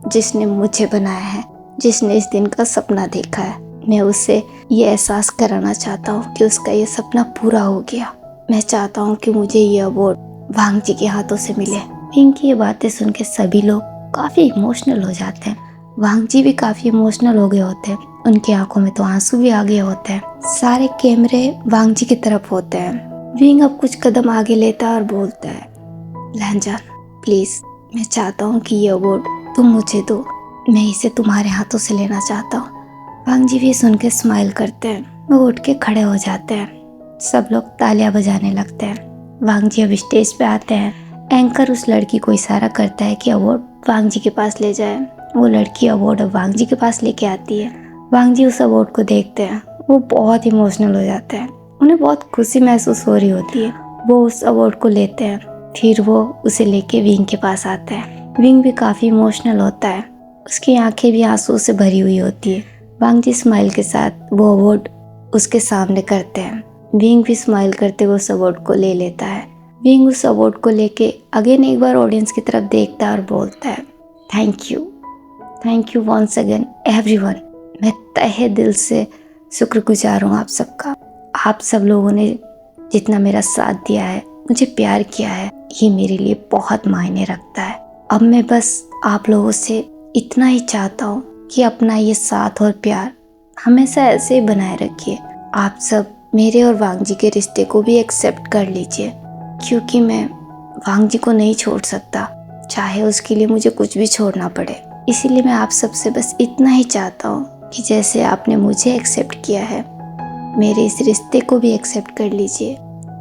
[SPEAKER 1] जिसने मुझे बनाया है, जिसने इस दिन का सपना देखा है। मैं उसे ये एहसास कराना चाहता हूँ कि उसका ये सपना पूरा हो गया। मैं चाहता हूँ कि मुझे ये अवार्ड वांग जी के हाथों से मिले। विंग की ये बातें सुन के सभी लोग काफ़ी इमोशनल हो जाते हैं। वांग जी भी काफ़ी इमोशनल हो गए होते हैं, उनकी आंखों में तो आंसू भी आ गए होते हैं। सारे कैमरे वांग जी की तरफ होते हैं। विंग अब कुछ कदम आगे लेता है और बोलता है, लहनजान प्लीज़, मैं चाहता हूँ कि ये अवार्ड तुम मुझे दो, मैं इसे तुम्हारे हाथों से लेना चाहता हूँ। वांग जी भी सुन के स्माइल करते हैं, वो उठ के खड़े हो जाते हैं। सब लोग तालियां बजाने लगते हैं। वांग जी अब स्टेज पे आते हैं। एंकर उस लड़की को इशारा करता है कि अवार्ड वांग जी के पास ले जाए। वो लड़की अवार्ड अब वांग जी के पास लेके आती है। वांग जी उस अवार्ड को देखते हैं, वो बहुत इमोशनल हो जाते हैं। उन्हें बहुत खुशी महसूस हो रही होती है। वो उस अवार्ड को लेते हैं, फिर वो उसे लेके विंग के पास आता है। विंग भी काफ़ी इमोशनल होता है, उसकी आंखें भी आंसू से भरी हुई होती है। वांग जी स्माइल के साथ वो अवार्ड उसके सामने करते हैं। विंग भी स्माइल करते हुए उस अवार्ड को ले लेता है। विंग उस अवार्ड को लेके अगेन एक बार ऑडियंस की तरफ देखता है और बोलता है, thank you once again everyone. मैं तहे दिल से शुक्रगुजार हूँ आप सबका। आप सब लोगों ने जितना मेरा साथ दिया है, मुझे प्यार किया है, ये मेरे लिए बहुत मायने रखता है। अब मैं बस आप लोगों से इतना ही चाहता हूँ कि अपना ये साथ और प्यार हमेशा ऐसे ही बनाए रखिए। आप सब मेरे और वांग जी के रिश्ते को भी एक्सेप्ट कर लीजिए, क्योंकि मैं वांग जी को नहीं छोड़ सकता, चाहे उसके लिए मुझे कुछ भी छोड़ना पड़े। इसीलिए मैं आप सबसे बस इतना ही चाहता हूँ कि जैसे आपने मुझे एक्सेप्ट किया है, मेरे इस रिश्ते को भी एक्सेप्ट कर लीजिए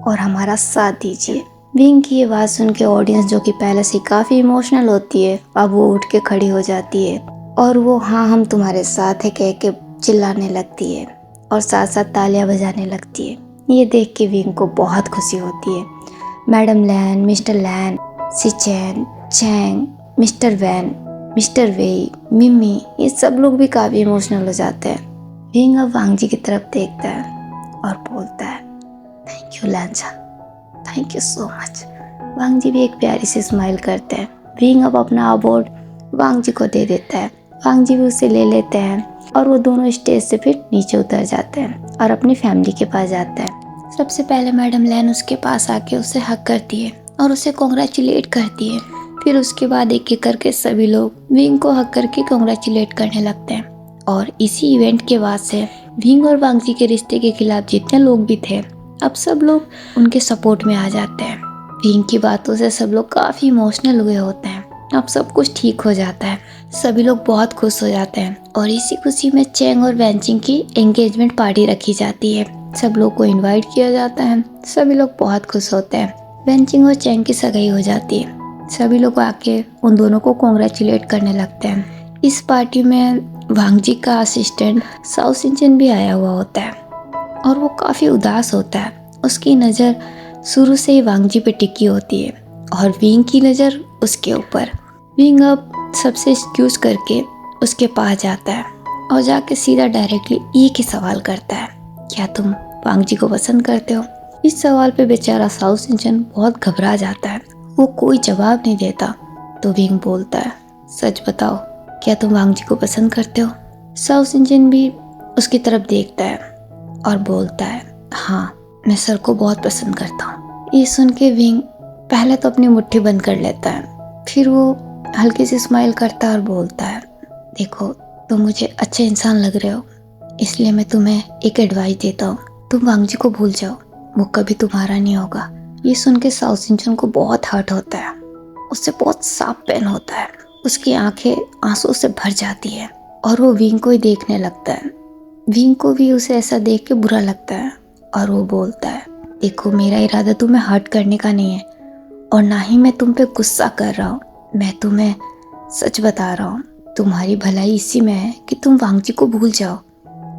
[SPEAKER 1] और हमारा साथ दीजिए। विंग की ये बात सुन के ऑडियंस, जो कि पहले से काफ़ी इमोशनल होती है, अब वो उठ के खड़ी हो जाती है और वो हाँ हम तुम्हारे साथ है कह के चिल्लाने लगती है और साथ साथ तालियां बजाने लगती है। ये देख के विंग को बहुत खुशी होती है। मैडम लैन, मिस्टर लैन, सिचैन, चैंग, मिस्टर वैन, मिस्टर वेई, मिमी, ये सब लोग भी काफ़ी इमोशनल हो जाते हैं। विंग अब वांग जी की तरफ देखता है और बोलता है, thank you Lanjan, thank you so much. Wang Ji भी एक प्यारी सी स्माइल करते हैं। विंग अब अपना अवार्ड वांग जी को दे देता है। वांग जी भी उसे ले लेते हैं और वो दोनों स्टेज से फिर नीचे उतर जाते हैं और अपनी फैमिली के पास जाते हैं। सबसे पहले मैडम लैन उसके पास आके उसे हक करती है और उसे कॉन्ग्रेचुलेट करती है। फिर उसके बाद एक एक करके सभी लोग विंग को हक करके कॉन्ग्रेचुलेट करने लगते हैं। और इसी इवेंट के बाद से विंग और वांग जी के रिश्ते के खिलाफ जितने लोग भी थे, अब सब लोग उनके सपोर्ट में आ जाते हैं। विंग की बातों से सब लोग काफ़ी इमोशनल हुए होते हैं। अब सब कुछ ठीक हो जाता है, सभी लोग बहुत खुश हो जाते हैं और इसी खुशी में चैंग और वैनचिंग की एंगेजमेंट पार्टी रखी जाती है। सब लोग को इनवाइट किया जाता है, सभी लोग बहुत खुश होते हैं। वैनचिंग और चैंग की सगाई हो जाती है। सभी लोग आके उन दोनों को कॉन्ग्रेचुलेट करने लगते हैं। इस पार्टी में वांग जी का असिस्टेंट साउ सिंचन भी आया हुआ होता है और वो काफ़ी उदास होता है। उसकी नज़र शुरू से ही वांग जी पे टिकी होती है और विंग की नज़र उसके ऊपर। विंग अब सबसे एक्सक्यूज करके उसके पास जाता है और जाके सीधा डायरेक्टली एक ही सवाल करता है, क्या तुम वांग जी को पसंद करते हो? इस सवाल पे बेचारा साउ सिंचन बहुत घबरा जाता है, वो कोई जवाब नहीं देता। तो विंग बोलता है, सच बताओ, क्या तुम वांग जी को पसंद करते हो? साउ सिंचन भी उसकी तरफ देखता है और बोलता है, हाँ मैं सर को बहुत पसंद करता हूँ। ये सुन के विंग पहले तो अपनी मुट्ठी बंद कर लेता है, फिर वो हल्की सी स्माइल करता है और बोलता है, देखो तुम मुझे अच्छे इंसान लग रहे हो, इसलिए मैं तुम्हें एक एडवाइस देता हूँ, तुम वांग जी को भूल जाओ, वो कभी तुम्हारा नहीं होगा। ये सुन के साउ सिंचन को बहुत हर्ट होता है, उससे बहुत साफ पेन होता है, उसकी आंखें आंसू से भर जाती है और वो विंग को ही देखने लगता है। विंग को भी उसे ऐसा देख के बुरा लगता है और वो बोलता है, देखो मेरा इरादा तुम्हें हर्ट करने का नहीं है और ना ही मैं तुम पे गुस्सा कर रहा हूँ, मैं तुम्हें सच बता रहा हूँ, तुम्हारी भलाई इसी में है कि तुम वांग जी को भूल जाओ,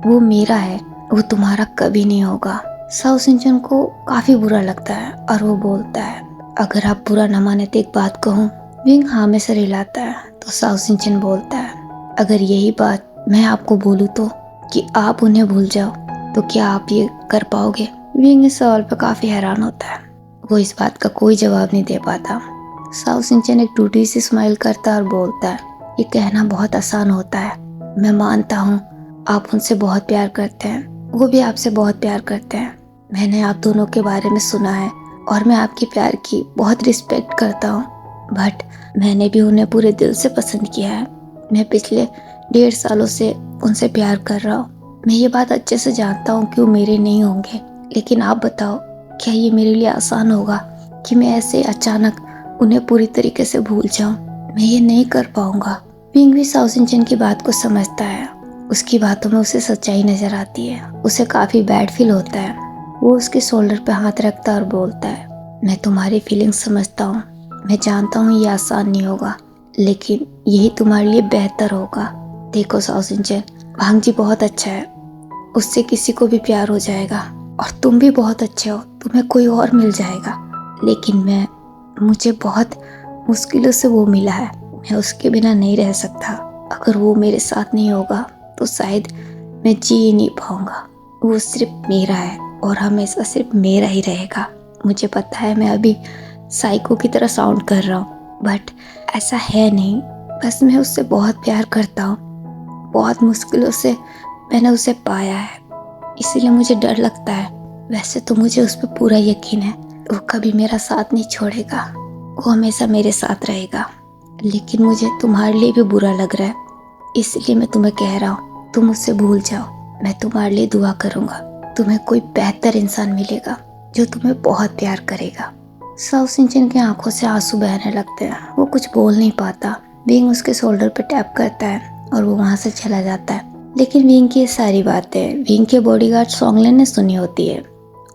[SPEAKER 1] वो मेरा है, वो तुम्हारा कभी नहीं होगा। साउ सिंचन को काफ़ी बुरा लगता है और वो बोलता है, अगर आप बुरा न माने तो एक बात कहूँ? विंग हाँ में सर हिलाता है तो साउ सिंचन बोलता है, अगर यही बात मैं आपको बोलूँ तो कि आप उन्हें भूल जाओ, तो क्या आप ये कर पाओगे? विंग इस सवाल पर काफ़ी हैरान होता है, वो इस बात का कोई जवाब नहीं दे पाता। साउ सिंचन एक टूटी सी स्माइल करता और बोलता है, ये कहना बहुत आसान होता है, मैं मानता हूँ आप उनसे बहुत प्यार करते हैं, वो भी आपसे बहुत प्यार करते हैं। मैंने आप दोनों के बारे में सुना है और मैं आपके प्यार की बहुत रिस्पेक्ट करता हूँ, बट मैंने भी उन्हें पूरे दिल से पसंद किया है। मैं पिछले 1.5 सालों से उनसे प्यार कर रहा हूँ। मैं ये बात अच्छे से जानता हूँ कि वो मेरे नहीं होंगे, लेकिन आप बताओ, क्या ये मेरे लिए आसान होगा कि मैं ऐसे अचानक उन्हें पूरी तरीके से भूल जाऊं? मैं ये नहीं कर पाऊंगा। विंग भी साउ सिन की बात को समझता है। उसकी बातों में उसे सच्चाई नजर आती है। उसे काफी बैड फील होता है। वो उसके शोल्डर पे हाथ रखता है और बोलता है, मैं तुम्हारी फीलिंग्स समझता हूँ। मैं जानता हूँ ये आसान नहीं होगा, लेकिन यही तुम्हारे लिए बेहतर होगा। देखो साउ सिन, वांग जी बहुत अच्छा है, उससे किसी को भी प्यार हो जाएगा, और तुम भी बहुत अच्छे हो, तुम्हें कोई और मिल जाएगा। लेकिन मुझे बहुत मुश्किलों से वो मिला है। मैं उसके बिना नहीं रह सकता। अगर वो मेरे साथ नहीं होगा तो शायद मैं जी ही नहीं पाऊंगा। वो सिर्फ मेरा है और हमेशा सिर्फ मेरा ही रहेगा। मुझे पता है मैं अभी साइको की तरह साउंड कर रहा हूँ, बट ऐसा है नहीं। बस मैं उससे बहुत प्यार करता हूँ। बहुत मुश्किलों से मैंने उसे पाया है, इसीलिए मुझे डर लगता है। वैसे तो मुझे उस पर पूरा यकीन है, वो कभी मेरा साथ नहीं छोड़ेगा, वो हमेशा मेरे साथ रहेगा। लेकिन मुझे तुम्हारे लिए भी बुरा लग रहा है, इसलिए मैं तुम्हें कह रहा हूँ, तुम उससे भूल जाओ। मैं तुम्हारे लिए दुआ करूँगा। तुम्हें कोई बेहतर इंसान मिलेगा जो तुम्हें बहुत प्यार करेगा। साउ सिन की आंखों से आंसू बहने लगते हैं। वो कुछ बोल नहीं पाता। विंग उसके शोल्डर पर टैप करता है और वो वहाँ से चला जाता है। लेकिन विंग की ये सारी बातें विंग के बॉडीगार्ड सॉन्गलेन ने सुनी होती है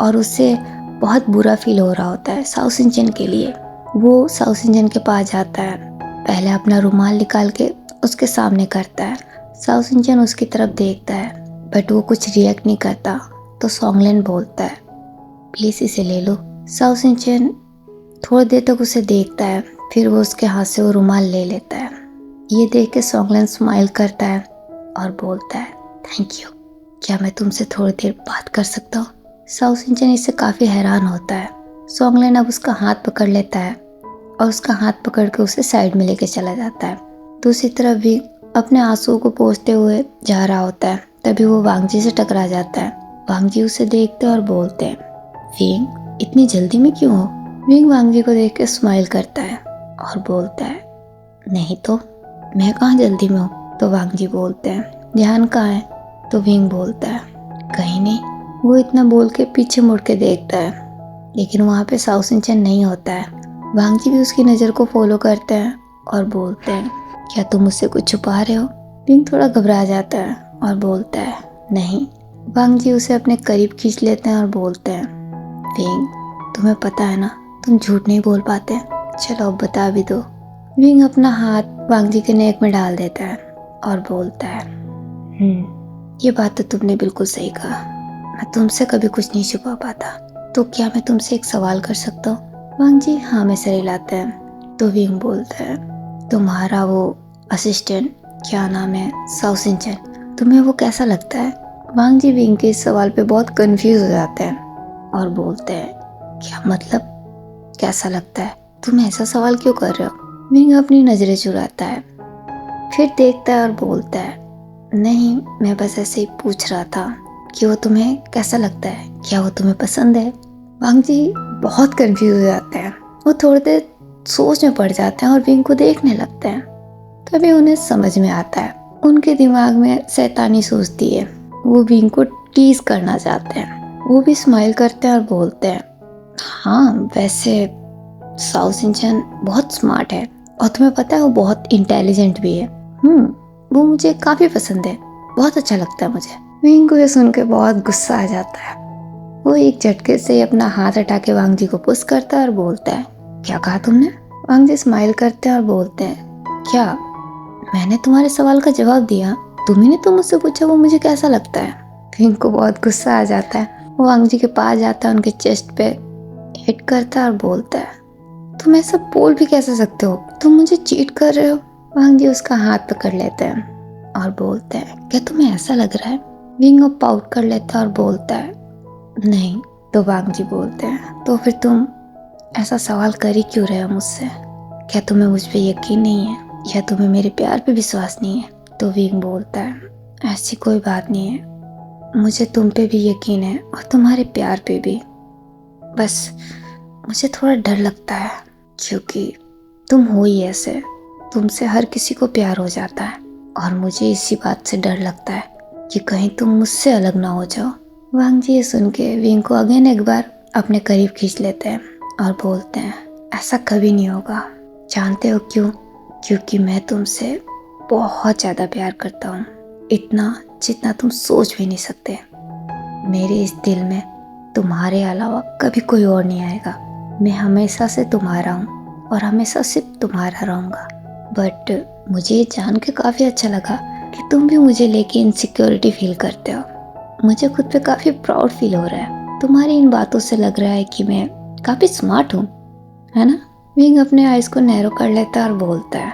[SPEAKER 1] और उससे बहुत बुरा फील हो रहा होता है साउ सिन के लिए। वो साउ सिन के पास जाता है, पहले अपना रुमाल निकाल के उसके सामने करता है। साउ सिन उसकी तरफ देखता है, बट वो कुछ रिएक्ट नहीं करता। तो सॉन्गलेन बोलता है, प्लीज इसे ले लो। साउ सिन थोड़ी देर तक उसे देखता है, फिर वो उसके हाथ से वो रुमाल ले लेता है। ये देख के सॉन्गलेन स्माइल करता है और बोलता है, थैंक यू। क्या मैं तुमसे थोड़ी देर बात कर सकता हूँ? साउ सिन इससे काफ़ी हैरान होता है। सॉन्गलेन अब उसका हाथ पकड़ लेता है और उसका हाथ पकड़ के उसे साइड में लेके चला जाता है। दूसरी तरफ भी अपने आंसू को पोंछते हुए जा रहा होता है। तभी वो वांग जी से टकरा जाता है। वांग जी उसे देखते और बोलते हैं, विंग इतनी जल्दी में क्यों हो? विंग वांग जी को देख के स्माइल करता है और बोलता है, नहीं तो मैं कहाँ जल्दी में हूँ। तो वांग जी बोलते हैं, ध्यान कहाँ है? तो विंग बोलता है, कहीं नहीं। वो इतना बोल के पीछे मुड़ के देखता है, लेकिन वहाँ पे साउ सिन नहीं होता है। वांग जी भी उसकी नज़र को फॉलो करते हैं और बोलते हैं, क्या तुम मुझसे कुछ छुपा रहे हो? विंग थोड़ा घबरा जाता है और बोलता है, नहीं। वांग जी उसे अपने करीब खींच लेते हैं और बोलते हैं, विंग तुम्हें पता है ना, तुम झूठ नहीं बोल पाते। चलो अब बता भी दो। विंग अपना हाथ वांग जी के नेक में डाल देता है और बोलता है, ये बात तो तुमने बिल्कुल सही कहा। मैं तुमसे कभी कुछ नहीं छुपा पाता। तो क्या मैं तुमसे एक सवाल कर सकता हूँ? वांग जी हाँ में सर हिलाते हैं। तो विंग बोलता है, तुम्हारा वो असिस्टेंट क्या नाम है? साउ सिन, तुम्हें वो कैसा लगता है? वांग जी विंग के इस सवाल पे बहुत कंफ्यूज हो जाते हैं और बोलते हैं, क्या मतलब कैसा लगता है? तुम ऐसा सवाल क्यों कर रहे हो? विंग अपनी नजरें चुराता है, फिर देखता है और बोलता है, नहीं मैं बस ऐसे ही पूछ रहा था कि वो तुम्हें कैसा लगता है, क्या वो तुम्हें पसंद है? वांग जी बहुत कंफ्यूज हो जाते हैं। वो थोड़ी देर सोच में पड़ जाते हैं और विंग को देखने लगते हैं। तभी उन्हें समझ में आता है, उनके दिमाग में शैतानी सोचती है। वो विंग को टीज करना चाहते हैं। वो भी स्माइल करते हैं और बोलते हैं, हाँ वैसे साउ सिन बहुत स्मार्ट है और तुम्हें पता है वो बहुत इंटेलिजेंट भी है। वो मुझे काफी पसंद है, बहुत अच्छा लगता है मुझे। विंग को ये सुन के बहुत गुस्सा आ जाता है। वो एक झटके से अपना हाथ हटा के वांग जी को पुश करता है और बोलता है, क्या कहा तुमने? वांग जी स्माइल करते हैं और बोलते हैं, क्या मैंने तुम्हारे सवाल का जवाब दिया? तुम्ही ने तो मुझसे पूछा वो मुझे कैसा लगता है। विंग को बहुत गुस्सा आ जाता है। वो वांग जी के पास जाता है, उनके चेस्ट पे हिट करता है और बोलता है, तुम ऐसा बोल भी कैसे सकते हो? तुम मुझे चीट कर रहे हो। वांग जी उसका हाथ पकड़ लेते हैं और बोलते हैं, क्या तुम्हें ऐसा लग रहा है? विंग अप आउट कर लेता है और बोलता है, नहीं। तो वांग जी बोलते हैं, तो फिर तुम ऐसा सवाल कर ही क्यों रहे हो मुझसे? क्या तुम्हें मुझ पे यकीन नहीं है या तुम्हें मेरे प्यार पे विश्वास नहीं है? तो विंग बोलता है, ऐसी कोई बात नहीं है, मुझे तुम पे भी यकीन है और तुम्हारे प्यार पे भी। बस मुझे थोड़ा डर लगता है क्योंकि तुम हो ही ऐसे, तुमसे हर किसी को प्यार हो जाता है और मुझे इसी बात से डर लगता है कि कहीं तुम मुझसे अलग ना हो जाओ। वांग जी ये सुन के विंग को अगेन एक बार अपने करीब खींच लेते हैं और बोलते हैं, ऐसा कभी नहीं होगा। जानते हो क्यों? क्योंकि मैं तुमसे बहुत ज़्यादा प्यार करता हूँ, इतना जितना तुम सोच भी नहीं सकते। मेरे इस दिल में तुम्हारे अलावा कभी कोई और नहीं आएगा। मैं हमेशा से तुम्हारा हूँ और हमेशा सिर्फ तुम्हारा रहूँगा। बट मुझे ये जान के काफ़ी अच्छा लगा कि तुम भी मुझे लेके इनसिक्योरिटी फील करते हो। मुझे खुद पे काफ़ी प्राउड फील हो रहा है। तुम्हारी इन बातों से लग रहा है कि मैं काफ़ी स्मार्ट हूँ, है ना? विंग अपने आइज को नैरो कर लेता है और बोलता है,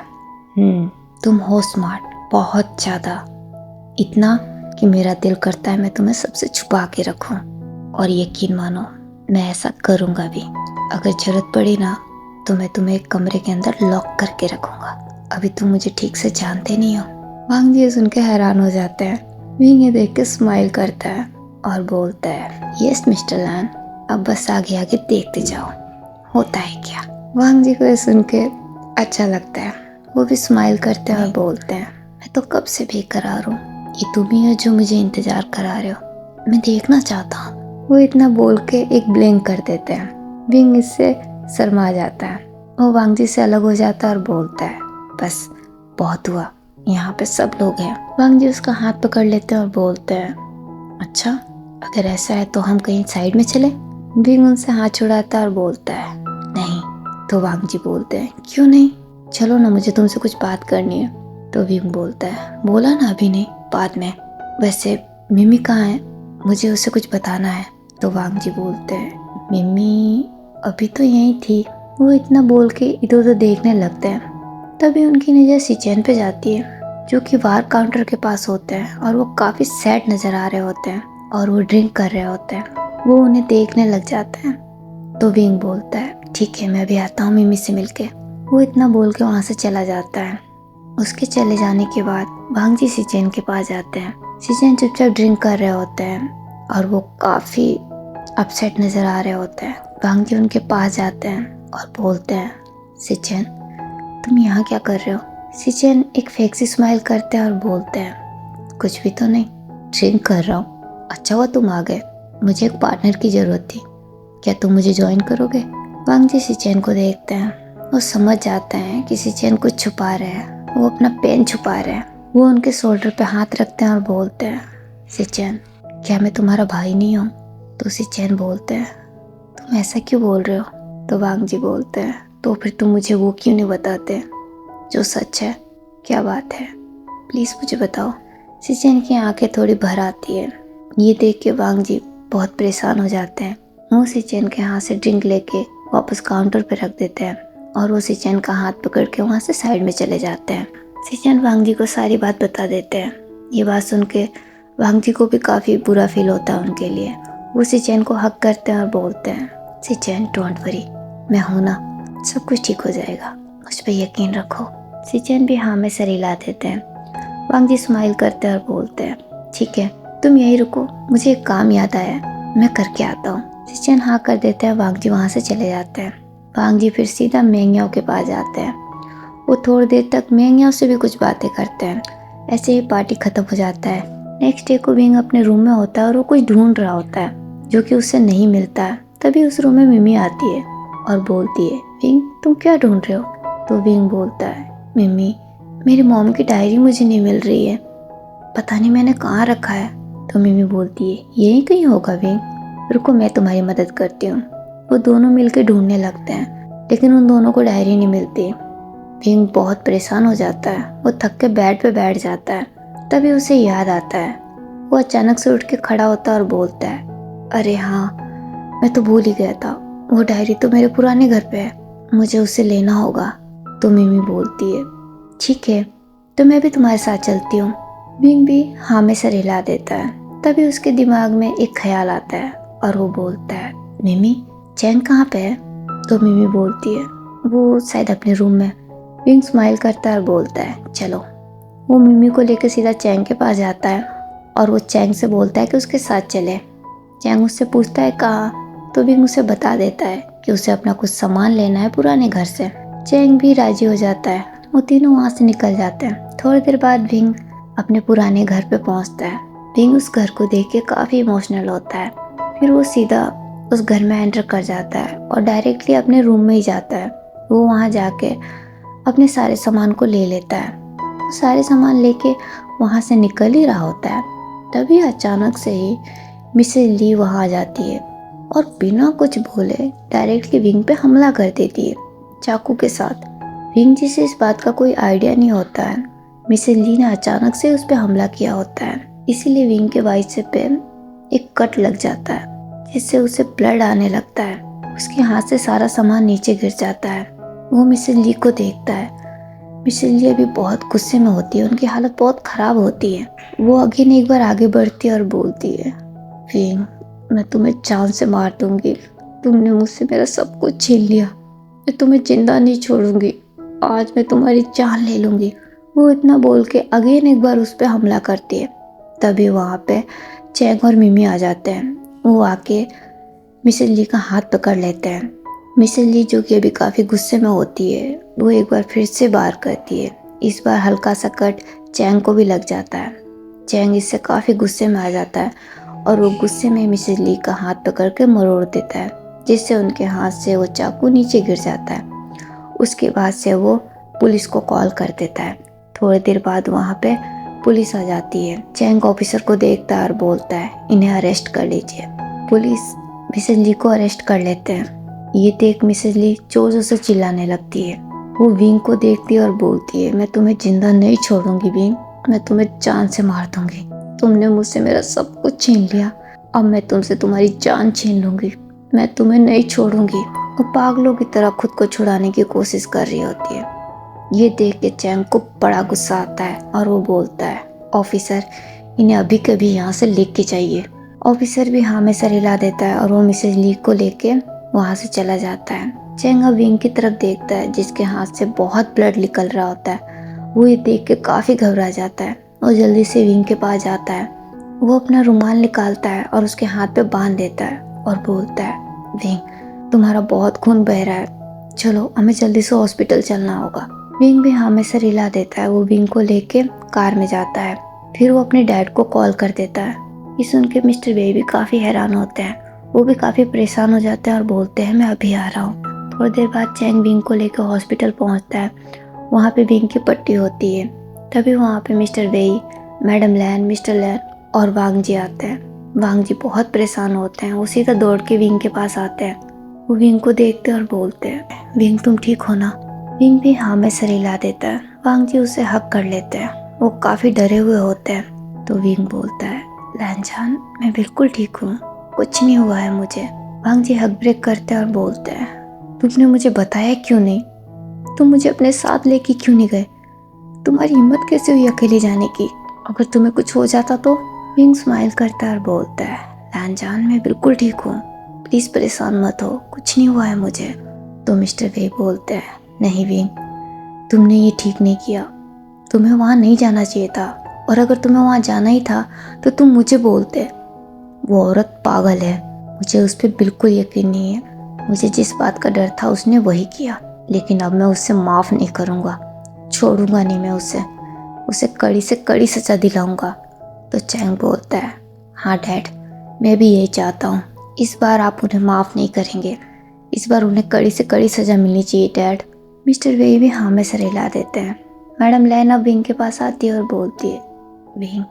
[SPEAKER 1] तुम हो स्मार्ट, बहुत ज़्यादा, इतना कि मेरा दिल करता है मैं तुम्हें सबसे छुपा के रखूं। और यकीन मानो मैं ऐसा करूँगा भी। अगर जरूरत पड़ी ना तो मैं तुम्हें एक कमरे के अंदर लॉक करके रखूँगा। अभी तुम मुझे ठीक से जानते नहीं हो। वांग जी सुन के हैरान हो जाते हैं। विंग ये देख के स्माइल करता है और बोलता है, यस मिस्टर लैन, अब बस आगे आगे देखते जाओ होता है क्या। वांग जी को ये सुन के अच्छा लगता है। वो भी स्माइल करते हैं और बोलते हैं, मैं तो कब से बेकरार हूँ, ये तुम ही हो जो मुझे इंतजार करा रहे हो, मैं देखना चाहता हूँ। वो इतना बोल के एक ब्लिंक कर देते हैं। विंग इससे शर्मा जाता है। वो वांग जी से अलग हो जाता है और बोलता है, बस बहुत हुआ, यहाँ पे सब लोग हैं। वांग जी उसका हाथ पकड़ लेते हैं और बोलते हैं, अच्छा अगर ऐसा है तो हम कहीं साइड में चले। विंग उनसे हाथ छुड़ाता है और बोलता है, नहीं। तो वांग जी बोलते हैं, क्यों नहीं, चलो ना, मुझे तुमसे कुछ बात करनी है। तो विंग बोलता है, बोला ना अभी नहीं, बाद में। वैसे मिमी कहाँ है, मुझे उसे कुछ बताना है। तो वांग जी बोलते हैं, मिमी अभी तो यहीं थी। वो इतना बोल के इधर उधर देखने लगते हैं। तभी उनकी नज़र सिचेन पे जाती है जो कि बार काउंटर के पास होते हैं और वो काफ़ी सैड नज़र आ रहे होते हैं और वो ड्रिंक कर रहे होते हैं। वो उन्हें देखने लग जाते हैं। तो विंग बोलता है, ठीक है, मैं अभी आता हूँ मिमी से मिलके। वो इतना बोल के वहाँ से चला जाता है। उसके चले जाने के बाद वांग जी सिचेन के पास जाते हैं। सिचेन चुपचाप ड्रिंक कर रहे होते हैं और वो काफ़ी अपसेट नज़र आ रहे होते हैं। वांग जी उनके पास जाते हैं और बोलते हैं, सिचेन तुम यहाँ क्या कर रहे हो? सिचेन एक फेक सी स्माइल करते हैं और बोलते हैं, कुछ भी तो नहीं, ड्रिंक कर रहा हूँ। अच्छा हुआ तुम आ गए, मुझे एक पार्टनर की ज़रूरत थी, क्या तुम मुझे ज्वाइन करोगे? वांग जी सिचेन को देखते हैं। वो समझ जाते हैं कि सिचेन कुछ छुपा रहे हैं, वो अपना पेन छुपा रहे हैं। वो उनके शोल्डर पे हाथ रखते हैं और बोलते हैं, सिचेन क्या मैं तुम्हारा भाई नहीं हूँ? तो सिचेन बोलते हैं, तुम ऐसा क्यों बोल रहे हो? तो वांग जी बोलते हैं, तो फिर तुम मुझे वो क्यों नहीं बताते जो सच है? क्या बात है, प्लीज़ मुझे बताओ। सिचेन की आंखें थोड़ी भर आती है। ये देख के वांग जी बहुत परेशान हो जाते हैं। वो सिचेन के हाथ से ड्रिंक लेके वापस काउंटर पे रख देते हैं और वो सिचेन का हाथ पकड़ के वहाँ से साइड में चले जाते हैं। सिचेन वांग जी को सारी बात बता देते हैं। ये बात सुन के वांग जी को भी काफ़ी बुरा फील होता है उनके लिए। वो सिचेन को हक करते हैं और बोलते हैं, सिचेन डोंट वरी, मैं हूं ना, सब कुछ ठीक हो जाएगा, मुझ पे यकीन रखो। सिचेन भी हाँ में सर हिला देते हैं। वांग जी स्माइल करते हैं और बोलते हैं, ठीक है तुम यहीं रुको, मुझे एक काम याद आया, मैं करके आता हूँ। सिचेन हाँ कर देते हैं। वांग जी वहाँ से चले जाते हैं। वांग जी फिर सीधा मेंग्याओ के पास जाते हैं। वो थोड़ी देर तक मेंग्याओ से भी कुछ बातें करते हैं। ऐसे ही पार्टी खत्म हो जाता है। नेक्स्ट डे को विंग अपने रूम में होता है और वो कुछ ढूंढ रहा होता है जो कि उससे नहीं मिलता है। तभी उस रूम में मिमी आती है और बोलती है, विंग तुम क्या ढूंढ रहे हो? तो विंग बोलता है, मिमी मेरी मॉम की डायरी मुझे नहीं मिल रही है, पता नहीं मैंने कहाँ रखा है। तो मिमी बोलती है, यही कहीं होगा विंग, रुको मैं तुम्हारी मदद करती हूँ। वो दोनों मिलकर ढूंढने लगते हैं लेकिन उन दोनों को डायरी नहीं मिलती। विंग बहुत परेशान हो जाता है। वो थक के बेड पे बैठ जाता है। तभी उसे याद आता है। वो अचानक से उठ के खड़ा होता है और बोलता है, अरे हाँ, मैं तो भूल ही गया था, वो डायरी तो मेरे पुराने घर पे है, मुझे उसे लेना होगा। तो मिमी बोलती है, ठीक है तो मैं भी तुम्हारे साथ चलती हूँ। विंग भी हाँ में सर हिला देता है। तभी उसके दिमाग में एक ख्याल आता है और वो बोलता है, मिमी चैन कहाँ पे है? तो मिमी बोलती है, वो शायद अपने रूम में। विंग स्माइल करता है और बोलता है, चलो। वो मिमी को लेकर सीधा चैंग के पास जाता है और वो चैंग से बोलता है कि उसके साथ चले। चैंग उससे पूछता है कहाँ, तो विंग उसे बता देता है कि उसे अपना कुछ सामान लेना है पुराने घर से। चैंग भी राजी हो जाता है। वो तीनों वहाँ से निकल जाते हैं। थोड़ी देर बाद विंग अपने पुराने घर पे पहुँचता है। विंग उस घर को देख के काफ़ी इमोशनल होता है। फिर वो सीधा उस घर में एंटर कर जाता है और डायरेक्टली अपने रूम में ही जाता है। वो वहाँ जाके अपने सारे सामान को ले लेता है। सारे सामान लेके वहाँ से निकल ही रहा होता है, तभी अचानक से ही मिसेस ली वहाँ आ जाती है और बिना कुछ बोले डायरेक्टली विंग पे हमला कर देती है चाकू के साथ। विंग जिसे इस बात का कोई आइडिया नहीं होता है मिसेस ली ने अचानक से उस पर हमला किया होता है, इसीलिए विंग के बाइसेप पे एक कट लग जाता है जिससे उसे ब्लड आने लगता है। उसके हाथ से सारा सामान नीचे गिर जाता है। वो मिसेस ली को देखता है। मिसेस ली अभी बहुत गुस्से में होती है, उनकी हालत बहुत ख़राब होती है। वो अगेन एक बार आगे बढ़ती है और बोलती है, विंग मैं तुम्हें जान से मार दूंगी। तुमने मुझसे मेरा सब कुछ छीन लिया, मैं तुम्हें जिंदा नहीं छोड़ूंगी। आज मैं तुम्हारी जान ले लूंगी। वो इतना बोल के अगेन एक बार उस पर हमला करती है। तभी वहाँ पे चैंग और मिमी आ जाते हैं। वो आके मिसेस ली का हाथ पकड़ लेते हैं। मिसेस ली जो कि अभी काफ़ी गुस्से में होती है, वो एक बार फिर से वार करती है। इस बार हल्का सा कट चैंग को भी लग जाता है। चैंग इससे काफ़ी गुस्से में आ जाता है और वो गुस्से में मिसेस ली का हाथ पकड़ के मरोड़ देता है, जिससे उनके हाथ से वो चाकू नीचे गिर जाता है। उसके बाद से वो पुलिस को कॉल कर देता है। थोड़ी देर बाद वहाँ पे पुलिस आ जाती है। चैंग ऑफिसर को देखता है और बोलता है, इन्हें अरेस्ट कर लीजिए। पुलिस मिसेस ली को अरेस्ट कर लेते हैं। ये देख मिसेस ली जोर से चिल्लाने लगती है। वो विंग को देखती है और बोलती है, मैं तुम्हें जिंदा नहीं छोड़ूंगी विंग, मैं तुम्हें जान से मार दूंगी। तुमने मुझसे मेरा सब कुछ छीन लिया, अब मैं तुमसे तुम्हारी जान छीन लूंगी। मैं तुम्हें नहीं छोड़ूंगी। वो पागलों की तरह खुद को छुड़ाने की कोशिश कर रही होती है। ये देख के चैंग को बड़ा गुस्सा आता है और वो बोलता है, ऑफिसर इन्हें अभी कभी यहाँ से लेके जाइए। ऑफिसर भी हाँ में सर हिला देता है और वो मिसेस ली को लेके वहाँ से चला जाता है। चैंग अब विंग की तरफ देखता है जिसके हाथ से बहुत ब्लड निकल रहा होता है। वो ये देख के काफ़ी घबरा जाता है और जल्दी से विंग के पास जाता है। वो अपना रुमाल निकालता है और उसके हाथ पे बांध देता है और बोलता है, विंग तुम्हारा बहुत खून बह रहा है, चलो हमें जल्दी से हॉस्पिटल चलना होगा। विंग भी हाँ में सर हिला देता है। वो विंग को लेके कार में जाता है। फिर वो अपने डैड को कॉल कर देता है। ये सुन के मिस्टर बेबी काफ़ी हैरान होते हैं। वो भी काफ़ी परेशान हो जाते हैं और बोलते हैं, मैं अभी आ रहा हूँ। थोड़ी देर बाद चैंग विंग को लेकर हॉस्पिटल पहुँचता है। वहाँ पे विंग की पट्टी होती है। तभी वहाँ पे मिस्टर वेई, मैडम लैन, मिस्टर लैन और वांग जी आते हैं। वांग जी बहुत परेशान होते हैं। वो सीधा दौड़ के विंग के पास आते हैं। वो विंग को देखते हैं और बोलते हैं, विंग तुम ठीक हो ना? विंग भी हाँ में सर हिला देता है। वांग जी उसे हक कर लेते हैं। वो काफ़ी डरे हुए होते हैं। तो विंग बोलता है, लैन जान मैं बिल्कुल ठीक हूँ, कुछ नहीं हुआ है मुझे। वांग जी हक ब्रेक करते हैं और बोलते हैं, तुमने मुझे बताया क्यों नहीं? तुम मुझे अपने साथ लेके क्यों नहीं गए? तुम्हारी हिम्मत कैसे हुई अकेले जाने की? अगर तुम्हें कुछ हो जाता तो? विंग स्माइल करता है और बोलता है, लैन जान मैं बिल्कुल ठीक हूँ, प्लीज़ परेशान मत हो, कुछ नहीं हुआ है मुझे। तो मिस्टर वे बोलते हैं, नहीं विंग तुमने ये ठीक नहीं किया, तुम्हें वहाँ नहीं जाना चाहिए था, और अगर तुम्हें वहाँ जाना ही था तो तुम मुझे बोलते। वो औरत पागल है, मुझे उस पर बिल्कुल यकीन नहीं है। मुझे जिस बात का डर था उसने वही किया, लेकिन अब मैं उससे माफ़ नहीं करूँगा, छोड़ूंगा नहीं मैं उसे कड़ी से कड़ी सज़ा दिलाऊंगा। तो चैंग बोलता है, हाँ डैड मैं भी यही चाहता हूँ, इस बार आप उन्हें माफ़ नहीं करेंगे, इस बार उन्हें कड़ी से कड़ी सज़ा मिलनी चाहिए डैड। मिस्टर वेई भी हाँ में सर हिला देते हैं। मैडम लैन अब विंग के पास आती है और बोलती है, विंग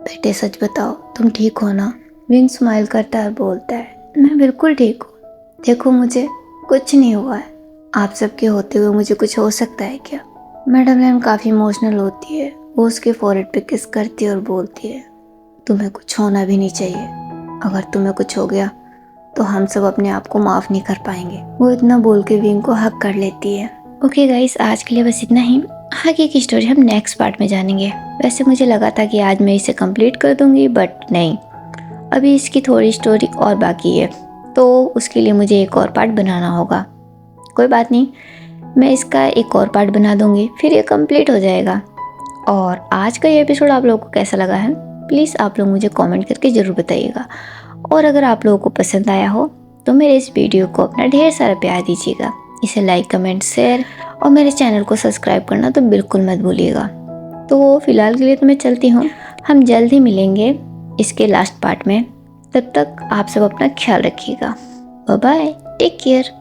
[SPEAKER 1] बेटे सच बताओ तुम ठीक हो ना? विंग स्माइल करता है और बोलता है, मैं बिल्कुल ठीक हूँ, देखो मुझे कुछ नहीं हुआ है, आप सबके होते हुए मुझे कुछ हो सकता है क्या? मैडम लैन काफ़ी इमोशनल होती है। वो उसके फॉरहेड पे किस करती है और बोलती है, तुम्हें कुछ होना भी नहीं चाहिए, अगर तुम्हें कुछ हो गया तो हम सब अपने आप को माफ़ नहीं कर पाएंगे। वो इतना बोल के विंग को हक कर लेती है। ओके गाइस, आज के लिए बस इतना ही। आगे की स्टोरी हम नेक्स्ट पार्ट में जानेंगे। वैसे मुझे लगा था कि आज मैं इसे कंप्लीट कर दूंगी, बट नहीं, अभी इसकी थोड़ी स्टोरी और बाकी है, तो उसके लिए मुझे एक और पार्ट बनाना होगा। कोई बात नहीं, मैं इसका एक और पार्ट बना दूंगी, फिर ये कंप्लीट हो जाएगा। और आज का ये एपिसोड आप लोगों को कैसा लगा है प्लीज़ आप लोग मुझे कमेंट करके ज़रूर बताइएगा। और अगर आप लोगों को पसंद आया हो तो मेरे इस वीडियो को अपना ढेर सारा प्यार दीजिएगा। इसे लाइक, कमेंट, शेयर और मेरे चैनल को सब्सक्राइब करना तो बिल्कुल मत भूलिएगा। तो फिलहाल के लिए तो मैं चलती हूँ, हम जल्द ही मिलेंगे इसके लास्ट पार्ट में। तब तक आप सब अपना ख्याल रखिएगा। Bye bye, take care.